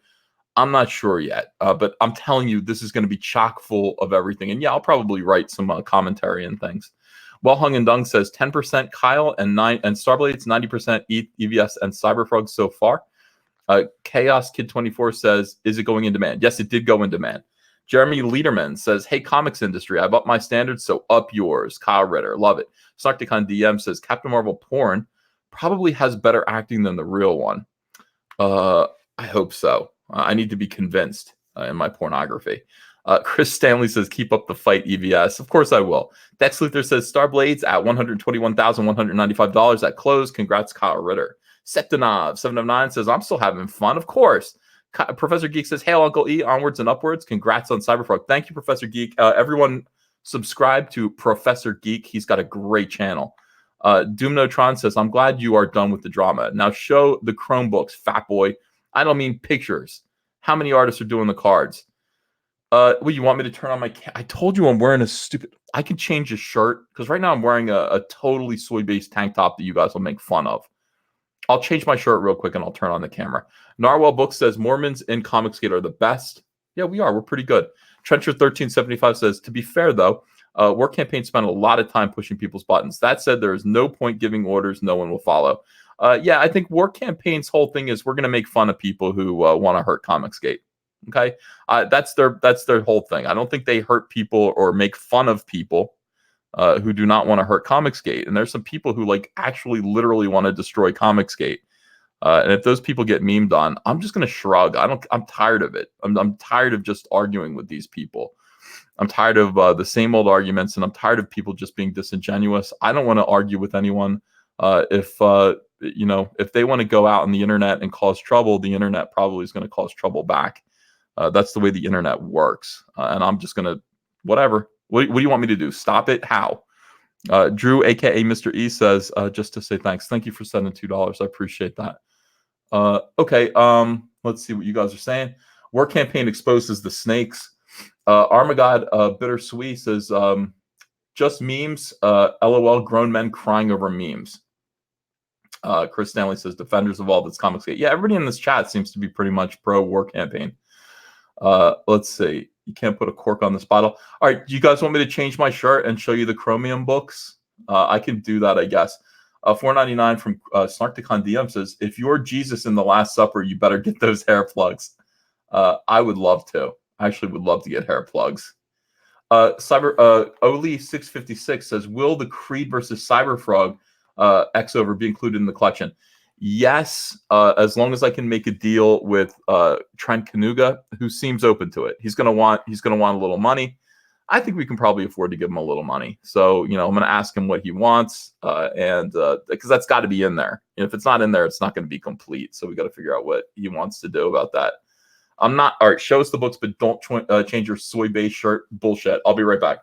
I'm not sure yet, but I'm telling you, this is going to be chock full of everything. And yeah, I'll probably write some commentary and things. Well Hung and Dung says 10% Kyle and Starblades, 90% EVS and Cyberfrog so far. Chaos Kid 24 says, is it going in demand? Yes, it did go in demand. Jeremy Lederman says, hey, comics industry, I've upped my standards, so up yours. Kyle Ritter, love it. Sarcticon DM says, Captain Marvel porn probably has better acting than the real one. I hope so. I need to be convinced in my pornography. Chris Stanley says, keep up the fight, EVS. Of course I will. Dex Luthor says, Starblades at $121,195 at close. Congrats, Kyle Ritter. Septanov 709 says, I'm still having fun. Of course. Professor Geek says, hail, Uncle E, onwards and upwards. Congrats on Cyberfrog. Thank you, Professor Geek. Everyone subscribe to Professor Geek. He's got a great channel. Doomnotron says, I'm glad you are done with the drama. Now show the Chromebooks, fat boy. I don't mean pictures. How many artists are doing the cards? Well, you want me to turn on my I told you I'm wearing a stupid... I can change the shirt, because right now I'm wearing a totally soy-based tank top that you guys will make fun of. I'll change my shirt real quick and I'll turn on the camera. Narwhal Book says, Mormons in Comicsgate are the best. Yeah, we are. We're pretty good. Trencher1375 says, to be fair, though, War Campaign spent a lot of time pushing people's buttons. That said, there is no point giving orders no one will follow. Yeah, I think War Campaign's whole thing is we're going to make fun of people who want to hurt Comicsgate. Okay, that's their whole thing. I don't think they hurt people or make fun of people who do not want to hurt Comicsgate. And there's some people who like actually literally want to destroy Comicsgate. And if those people get memed on, I'm just going to shrug. I'm tired of it. I'm tired of just arguing with these people. I'm tired of the same old arguments, and I'm tired of people just being disingenuous. I don't want to argue with anyone. If they want to go out on the internet and cause trouble, the internet probably is going to cause trouble back. That's the way the internet works. And I'm just going to, whatever. What do you want me to do? Stop it? How? Drew, a.k.a. Mr. E, says, just to say thanks. Thank you for sending $2. I appreciate that. Okay, let's see what you guys are saying. War Campaign exposes the snakes. Armagod Bittersweet says, just memes. LOL, grown men crying over memes. Chris Stanley says Defenders of all that's Comicsgate. Yeah, everybody in this chat seems to be pretty much pro war campaign. Let's see. You can't put a cork on this bottle. All right, do you guys want me to change my shirt and show you the Chromium books? I can do that, I guess. $4.99 from Snarkticon DM says, if you're Jesus in the Last Supper, you better get those hair plugs. I would love to. I actually would love to get hair plugs. Oli656 says, will the Creed versus Cyberfrog X-Over be included in the collection? Yes, as long as I can make a deal with Trent Kanuga, who seems open to it. He's gonna want a little money. I think we can probably afford to give him a little money. So, I'm going to ask him what he wants, and because that's got to be in there. And if it's not in there, it's not going to be complete. So we got to figure out what he wants to do about that. All right, show us the books, but don't change your soy-based shirt. Bullshit. I'll be right back.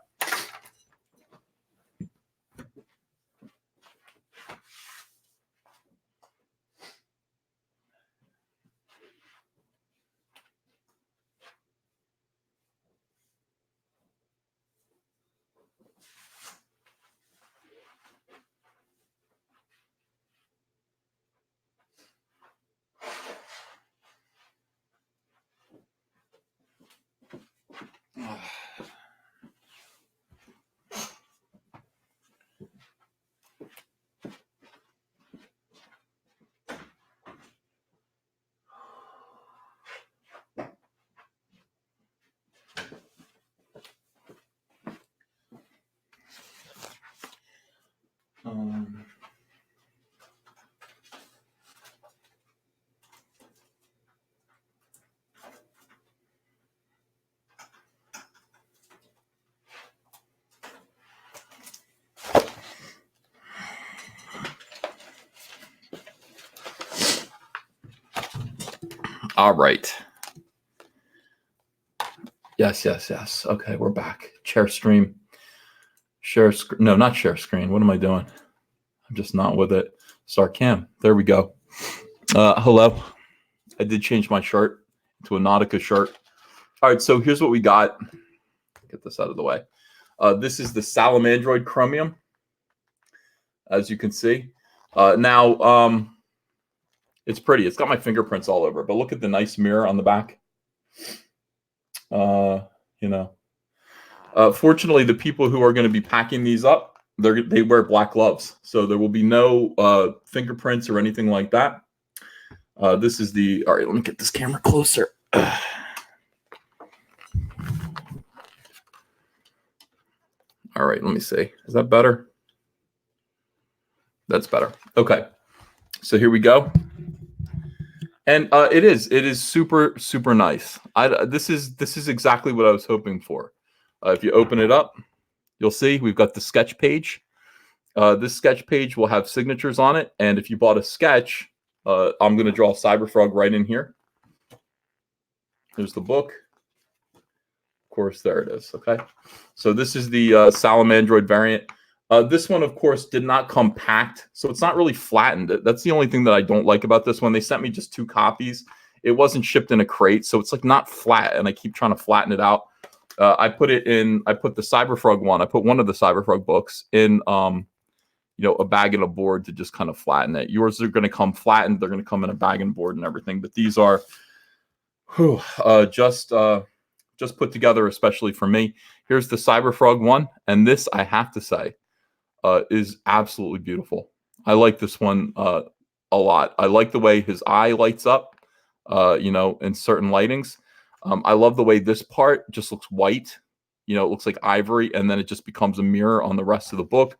All right. Yes. Okay, we're back. Share stream. No, not share screen. What am I doing? I'm just not with it. Start cam. There we go. Hello. I did change my shirt to a Nautica shirt. All right, so here's what we got. Get this out of the way. This is the Salamandroid Chromium, as you can see. Now, it's pretty. It's got my fingerprints all over it, but look at the nice mirror on the back. Fortunately, the people who are going to be packing these up, they wear black gloves, so there will be no fingerprints or anything like that. This is the. All right, let me get this camera closer. All right, let me see. Is that better? That's better. Okay, so here we go. And it is super, super nice. This is exactly what I was hoping for. If you open it up, you'll see we've got the sketch page. This sketch page will have signatures on it. And if you bought a sketch, I'm going to draw Cyberfrog right in here. There's the book. Of course, there it is. Okay. So this is the Salamandroid variant. This one, of course, did not come packed, so it's not really flattened. That's the only thing that I don't like about this one. They sent me just 2 copies. It wasn't shipped in a crate, so it's like not flat, and I keep trying to flatten it out. I put the Cyberfrog one. I put one of the Cyberfrog books in, a bag and a board to just kind of flatten it. Yours are going to come flattened. They're going to come in a bag and board and everything, but these are just put together especially for me. Here's the Cyberfrog one, and this, I have to say, is absolutely beautiful. I like this one a lot. I like the way his eye lights up, in certain lightings. I love the way this part just looks white. It looks like ivory, and then it just becomes a mirror on the rest of the book.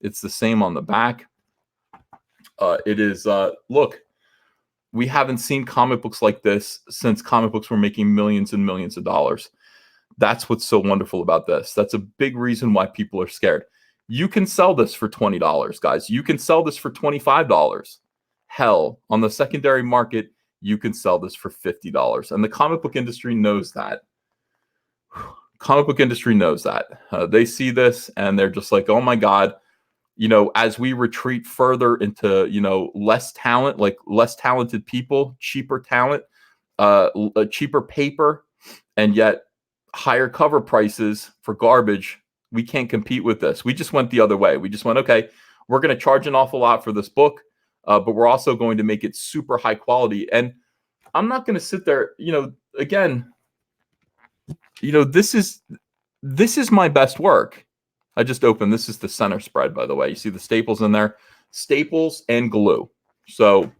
It's the same on the back. It is, look, we haven't seen comic books like this since comic books were making millions and millions of dollars. That's what's so wonderful about this. That's a big reason why people are scared. You can sell this for $20, guys. You can sell this for $25. Hell, on the secondary market, you can sell this for $50. And the comic book industry knows that. Comic book industry knows that. They see this and they're just like, oh my God, as we retreat further into, less talent, like less talented people, cheaper talent, cheaper paper, and yet higher cover prices for garbage, we can't compete with this. We just went the other way. We just went, okay, we're going to charge an awful lot for this book. but we're also going to make it super high quality. And I'm not going to sit there, again, this is my best work. I just opened, this is the center spread, by the way. You see the staples in there, staples and glue. So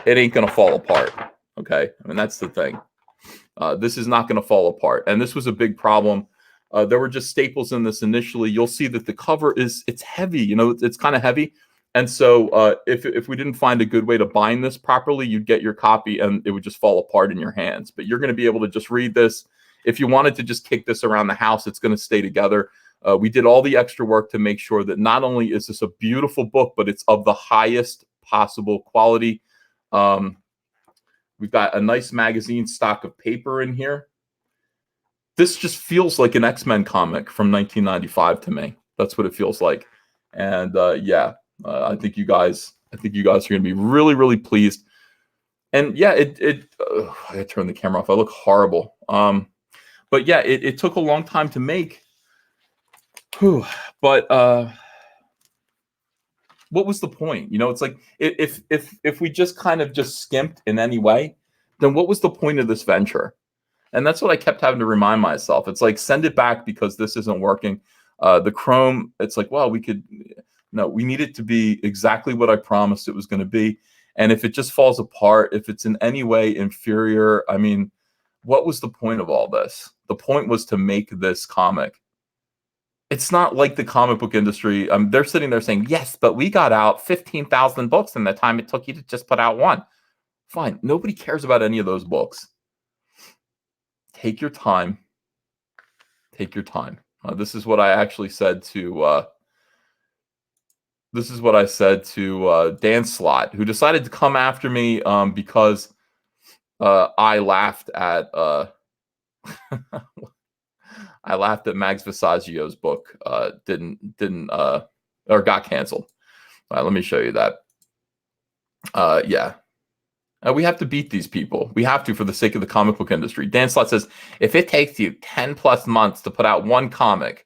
it ain't going to fall apart. Okay. I mean, that's the thing. This is not going to fall apart. And this was a big problem. There were just staples in this initially. You'll see that the cover it's heavy, it's kind of heavy. And so if we didn't find a good way to bind this properly, you'd get your copy and it would just fall apart in your hands. But you're going to be able to just read this. If you wanted to just kick this around the house, it's going to stay together. We did all the extra work to make sure that not only is this a beautiful book, but it's of the highest possible quality. We've got a nice magazine stock of paper in here. This just feels like an X-Men comic from 1995 to me. That's what it feels like. And I think you guys are going to be really, really pleased. And yeah, I gotta turn the camera off. I look horrible. But yeah, it took a long time to make. But what was the point? It's like if we just kind of just skimped in any way, then what was the point of this venture? And that's what I kept having to remind myself. It's like, send it back because this isn't working. The Chrome, it's like, well, we need it to be exactly what I promised it was going to be. And if it just falls apart, if it's in any way inferior, I mean, what was the point of all this? The point was to make this comic. It's not like the comic book industry. They're sitting there saying, yes, but we got out 15,000 books in the time it took you to just put out one. Fine. Nobody cares about any of those books. Take your time. Take your time. This is what I actually said to Dan Slott, who decided to come after me because I laughed at Max Visaggio's book didn't or got canceled. All right, let me show you that. We have to beat these people. We have to, for the sake of the comic book industry. Dan Slott says, if it takes you 10 plus months to put out one comic,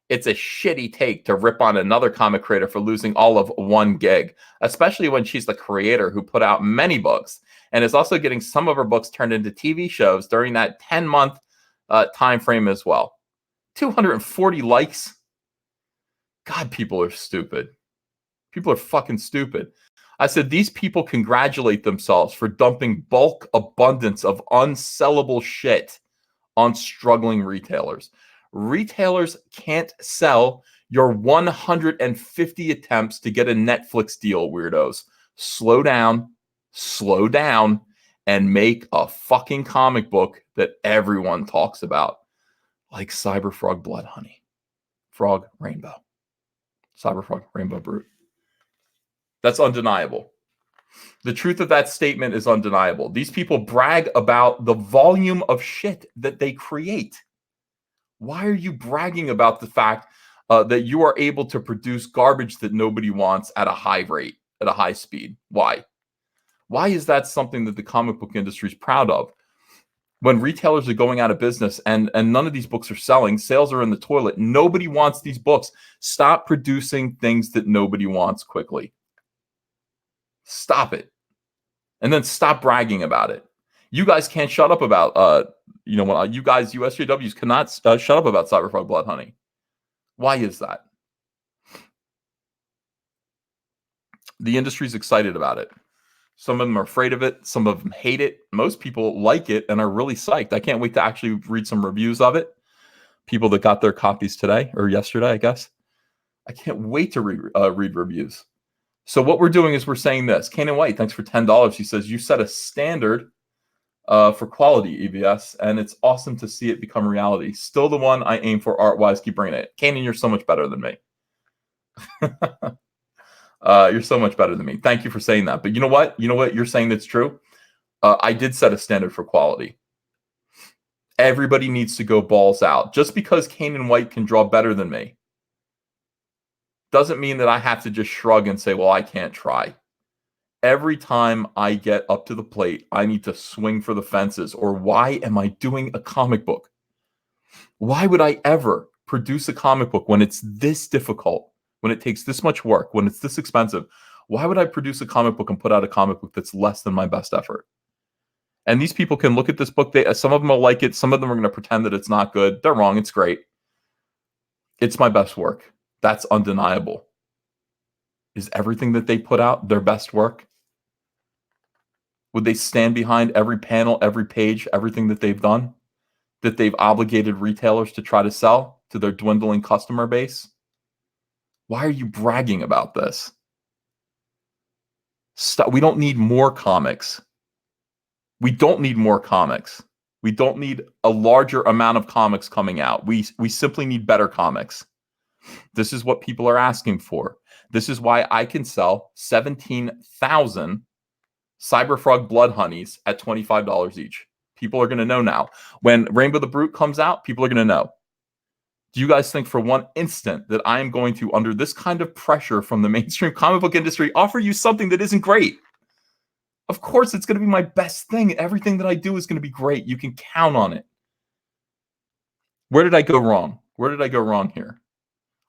it's a shitty take to rip on another comic creator for losing all of 1 gig, especially when she's the creator who put out many books and is also getting some of her books turned into TV shows during that 10-month time frame as well. 240 likes. God, people are stupid. People are fucking stupid. I said, these people congratulate themselves for dumping bulk abundance of unsellable shit on struggling retailers. Retailers can't sell your 150 attempts to get a Netflix deal, weirdos. Slow down, and make a fucking comic book that everyone talks about. Like Cyberfrog Blood Honey, Frog Rainbow, Cyberfrog Rainbow Brute. That's undeniable. The truth of that statement is undeniable. These people brag about the volume of shit that they create. Why are you bragging about the fact that you are able to produce garbage that nobody wants at a high rate, at a high speed? Why? Why is that something that the comic book industry is proud of? When retailers are going out of business and none of these books are selling, sales are in the toilet. Nobody wants these books. Stop producing things that nobody wants quickly. Stop it. And then stop bragging about it. You guys can't shut up about, you guys, USJWs cannot shut up about Cyberfrog Blood Honey. Why is that? The industry's excited about it. Some of them are afraid of it. Some of them hate it. Most people like it and are really psyched. I can't wait to actually read some reviews of it. People that got their copies today or yesterday, I guess. I can't wait to read reviews. So what we're doing is we're saying this. Kanan White, thanks for $10. He says, you set a standard for quality, EBS, and it's awesome to see it become reality. Still the one I aim for art-wise. Keep bringing it. Kanan, you're so much better than me. You're so much better than me. Thank you for saying that. But you know what? You know what you're saying that's true? I did set a standard for quality. Everybody needs to go balls out. Just because Kanan White can draw better than me doesn't mean that I have to just shrug and say, well, I can't try. Every time I get up to the plate, I need to swing for the fences. Or why am I doing a comic book? Why would I ever produce a comic book when it's this difficult, when it takes this much work, when it's this expensive? Why would I produce a comic book and put out a comic book that's less than my best effort? And these people can look at this book. Some of them will like it. Some of them are going to pretend that it's not good. They're wrong. It's great. It's my best work. That's undeniable. Is everything that they put out their best work? Would they stand behind every panel, every page, everything that they've done, that they've obligated retailers to try to sell to their dwindling customer base? Why are you bragging about this? Stop. We don't need more comics. We don't need more comics. We don't need a larger amount of comics coming out. We simply need better comics. This is what people are asking for. This is why I can sell 17,000 Cyberfrog Blood Honeys at $25 each. People are going to know now. When Rainbow the Brute comes out, people are going to know. Do you guys think for one instant that I am going to, under this kind of pressure from the mainstream comic book industry, offer you something that isn't great? Of course, it's going to be my best thing. Everything that I do is going to be great. You can count on it. Where did I go wrong? Where did I go wrong here?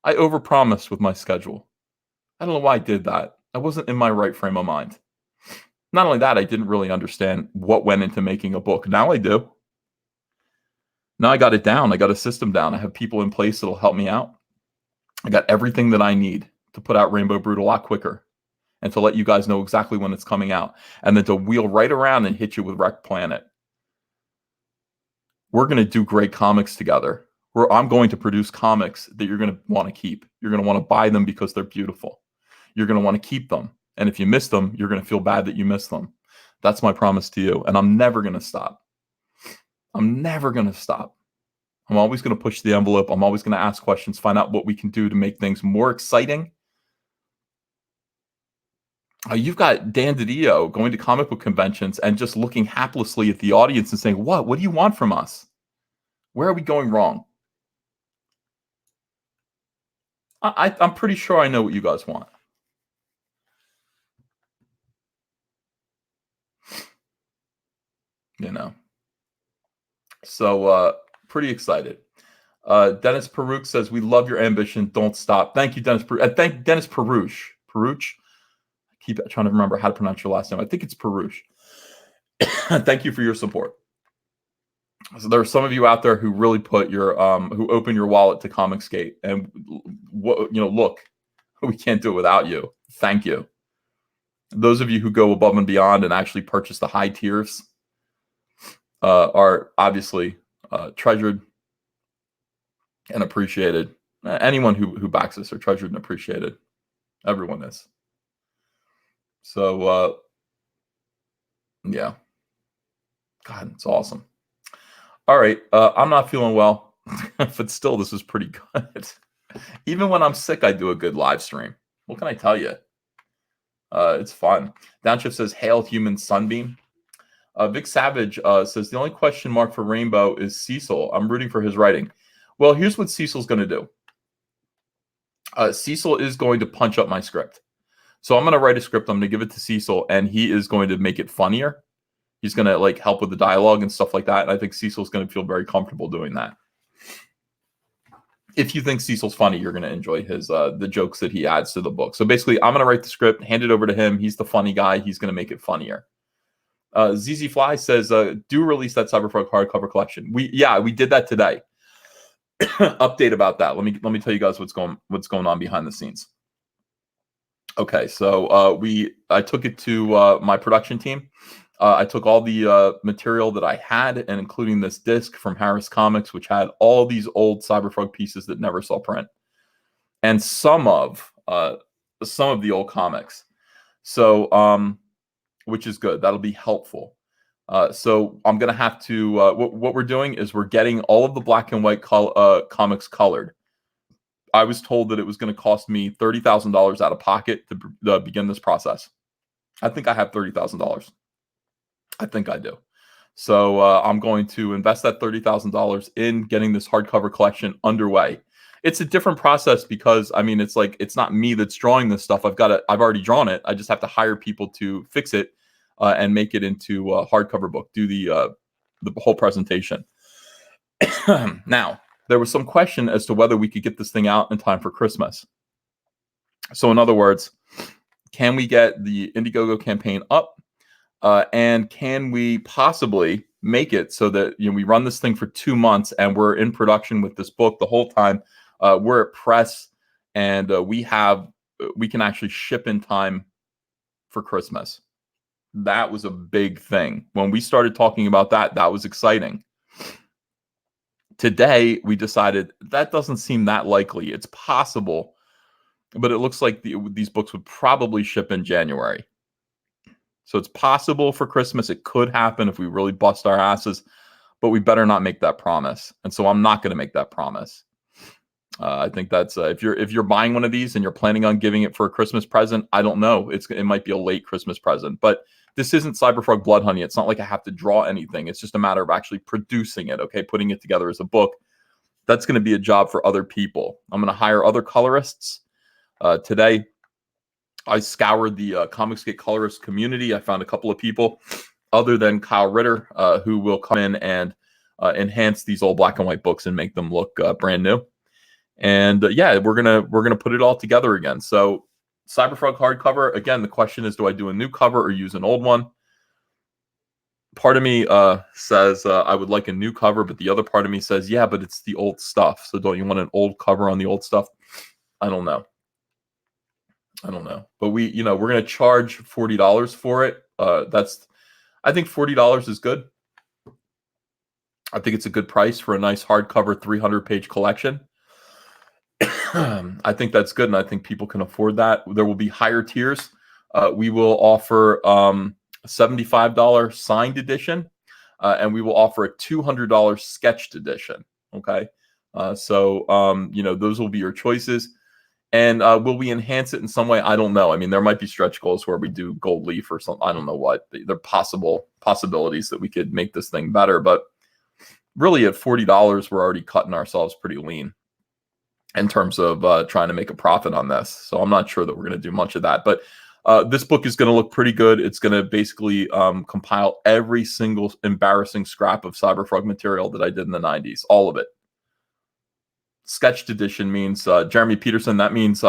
I overpromised with my schedule. I don't know why I did that. I wasn't in my right frame of mind. Not only that, I didn't really understand what went into making a book. Now I do. Now I got it down. I got a system down. I have people in place that'll help me out. I got everything that I need to put out Rainbow Brute a lot quicker and to let you guys know exactly when it's coming out, and then to wheel right around and hit you with Wreck Planet. We're going to do great comics together. I'm going to produce comics that you're going to want to keep. You're going to want to buy them because they're beautiful. You're going to want to keep them. And if you miss them, you're going to feel bad that you missed them. That's my promise to you. And I'm never going to stop. I'm never going to stop. I'm always going to push the envelope. I'm always going to ask questions, find out what we can do to make things more exciting. You've got Dan DiDio going to comic book conventions and just looking haplessly at the audience and saying, what do you want from us? Where are we going wrong? I'm pretty sure I know what you guys want. You know. So pretty excited. Dennis Peruch says, we love your ambition. Don't stop. Thank you, Dennis Peruch. Thank Dennis Peruch. Peruch? I keep trying to remember how to pronounce your last name. I think it's Peruch. Thank you for your support. So there are some of you out there who really put your who open your wallet to Comicsgate, and look, we can't do it without you. Thank you. Those of you who go above and beyond and actually purchase the high tiers are obviously treasured and appreciated. Anyone who backs us are treasured and appreciated. Everyone is. So yeah, God, it's awesome. All right, I'm not feeling well, but still, this is pretty good. Even when I'm sick, I do a good live stream. What can I tell you? It's fun. Downshift says, hail human sunbeam. Vic Savage says, the only question mark for Rainbow is Cecil. I'm rooting for his writing. Well, here's what Cecil's going to do. Cecil is going to punch up my script. So I'm going to write a script. I'm going to give it to Cecil, and he is going to make it funnier. He's going to help with the dialogue and stuff like that. And I think Cecil's going to feel very comfortable doing that. If you think Cecil's funny, you're going to enjoy his the jokes that he adds to the book. So basically, I'm going to write the script, hand it over to him. He's the funny guy. He's going to make it funnier. ZZ Fly says, do release that Cyberfrog hardcover collection. We did that today. Update about that. Let me tell you guys what's going on behind the scenes. Okay, so I took it to my production team. I took all the material that I had, and including this disc from Harris Comics, which had all these old Cyberfrog pieces that never saw print, and some of the old comics. So, which is good. That'll be helpful. So I'm gonna have to. What we're doing is we're getting all of the black and white comics colored. I was told that it was going to cost me $30,000 out of pocket to begin this process. I think I have $30,000. I think I do. So I'm going to invest that $30,000 in getting this hardcover collection underway. It's a different process because it's not me that's drawing this stuff. I've already drawn it. I just have to hire people to fix it and make it into a hardcover book. Do the whole presentation. Now, there was some question as to whether we could get this thing out in time for Christmas. So in other words, Can we get the Indiegogo campaign up? And can we possibly make it so that we run this thing for 2 months and we're in production with this book the whole time? We're at press, and we can actually ship in time for Christmas. That was a big thing. When we started talking about that, that was exciting. Today, we decided that doesn't seem that likely. It's possible, but it looks like these books would probably ship in January. So it's possible for Christmas. It could happen if we really bust our asses, but we better not make that promise. And so I'm not going to make that promise. I think that's if you're buying one of these and you're planning on giving it for a Christmas present, I don't know. It might be a late Christmas present, but this isn't Cyberfrog Blood Honey. It's not like I have to draw anything. It's just a matter of actually producing it. Okay, putting it together as a book. That's going to be a job for other people. I'm going to hire other colorists. Today, I scoured the Comicsgate colorist community. I found a couple of people other than Kyle Ritter who will come in and enhance these old black and white books and make them look brand new. And yeah, we're gonna put it all together again. So Cyberfrog hardcover. Again, the question is, do I do a new cover or use an old one? Part of me says I would like a new cover, but the other part of me says, yeah, but it's the old stuff. So don't you want an old cover on the old stuff? I don't know. But we're going to charge $40 for it. I think $40 is good. I think it's a good price for a nice hardcover 300-page collection. I think that's good, and I think people can afford that. There will be higher tiers. We will offer a $75 signed edition, and we will offer a $200 sketched edition. Okay, so those will be your choices. And will we enhance it in some way? I don't know. I mean, there might be stretch goals where we do gold leaf or something. I don't know what. There are possibilities that we could make this thing better. But really, at $40, we're already cutting ourselves pretty lean in terms of trying to make a profit on this. So I'm not sure that we're going to do much of that. But this book is going to look pretty good. It's going to basically compile every single embarrassing scrap of Cyberfrog material that I did in the 90s. All of it. Sketched edition means Jeremy Peterson. That means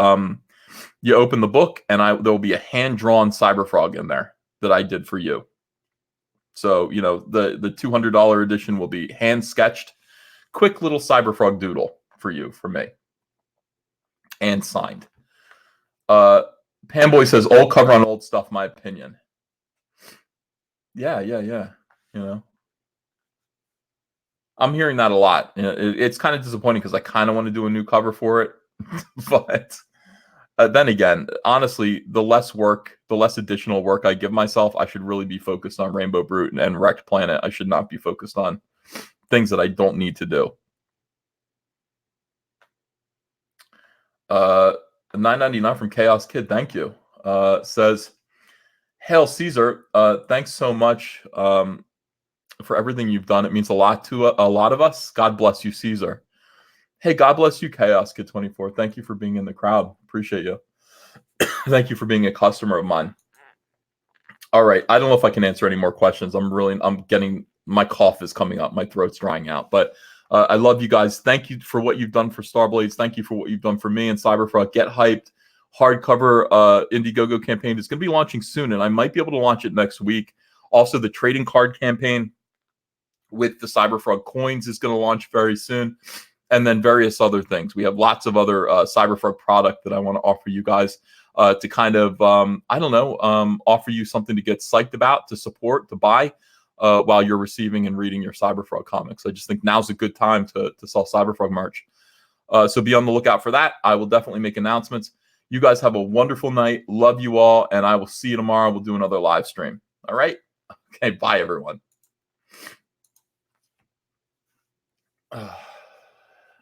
you open the book and there will be a hand-drawn Cyberfrog in there that I did for you. So the $200 edition will be hand-sketched, quick little Cyberfrog doodle for you, for me, and signed. Panboy says old cover on old stuff. My opinion. Yeah. I'm hearing that a lot. It's kind of disappointing because I kind of want to do a new cover for it. But then again, honestly, the less additional work I give myself, I should really be focused on Rainbow Brute and Wrecked Planet. I should not be focused on things that I don't need to do. $9.99 from Chaos Kid. Thank you. Says, Hail Caesar. Thanks so much. For everything you've done. It means a lot to a lot of us. God bless you, Caesar. Hey, God bless you, Chaos Kid 24. Thank you for being in the crowd. Appreciate you. Thank you for being a customer of mine. All right. I don't know if I can answer any more questions. My cough is coming up. My throat's drying out. But I love you guys. Thank you for what you've done for STARBLADES. Thank you for what you've done for me and Cyberfrog. Get hyped. Hardcover Indiegogo campaign is going to be launching soon, and I might be able to launch it next week. Also, the trading card campaign with the Cyberfrog coins is going to launch very soon, and then various other things. We have lots of other Cyberfrog product that I want to offer you guys to kind of, offer you something to get psyched about, to support, to buy while you're receiving and reading your Cyberfrog comics. I just think now's a good time to sell Cyberfrog merch. So be on the lookout for that. I will definitely make announcements. You guys have a wonderful night. Love you all, and I will see you tomorrow. We'll do another live stream. All right? Okay, bye, everyone.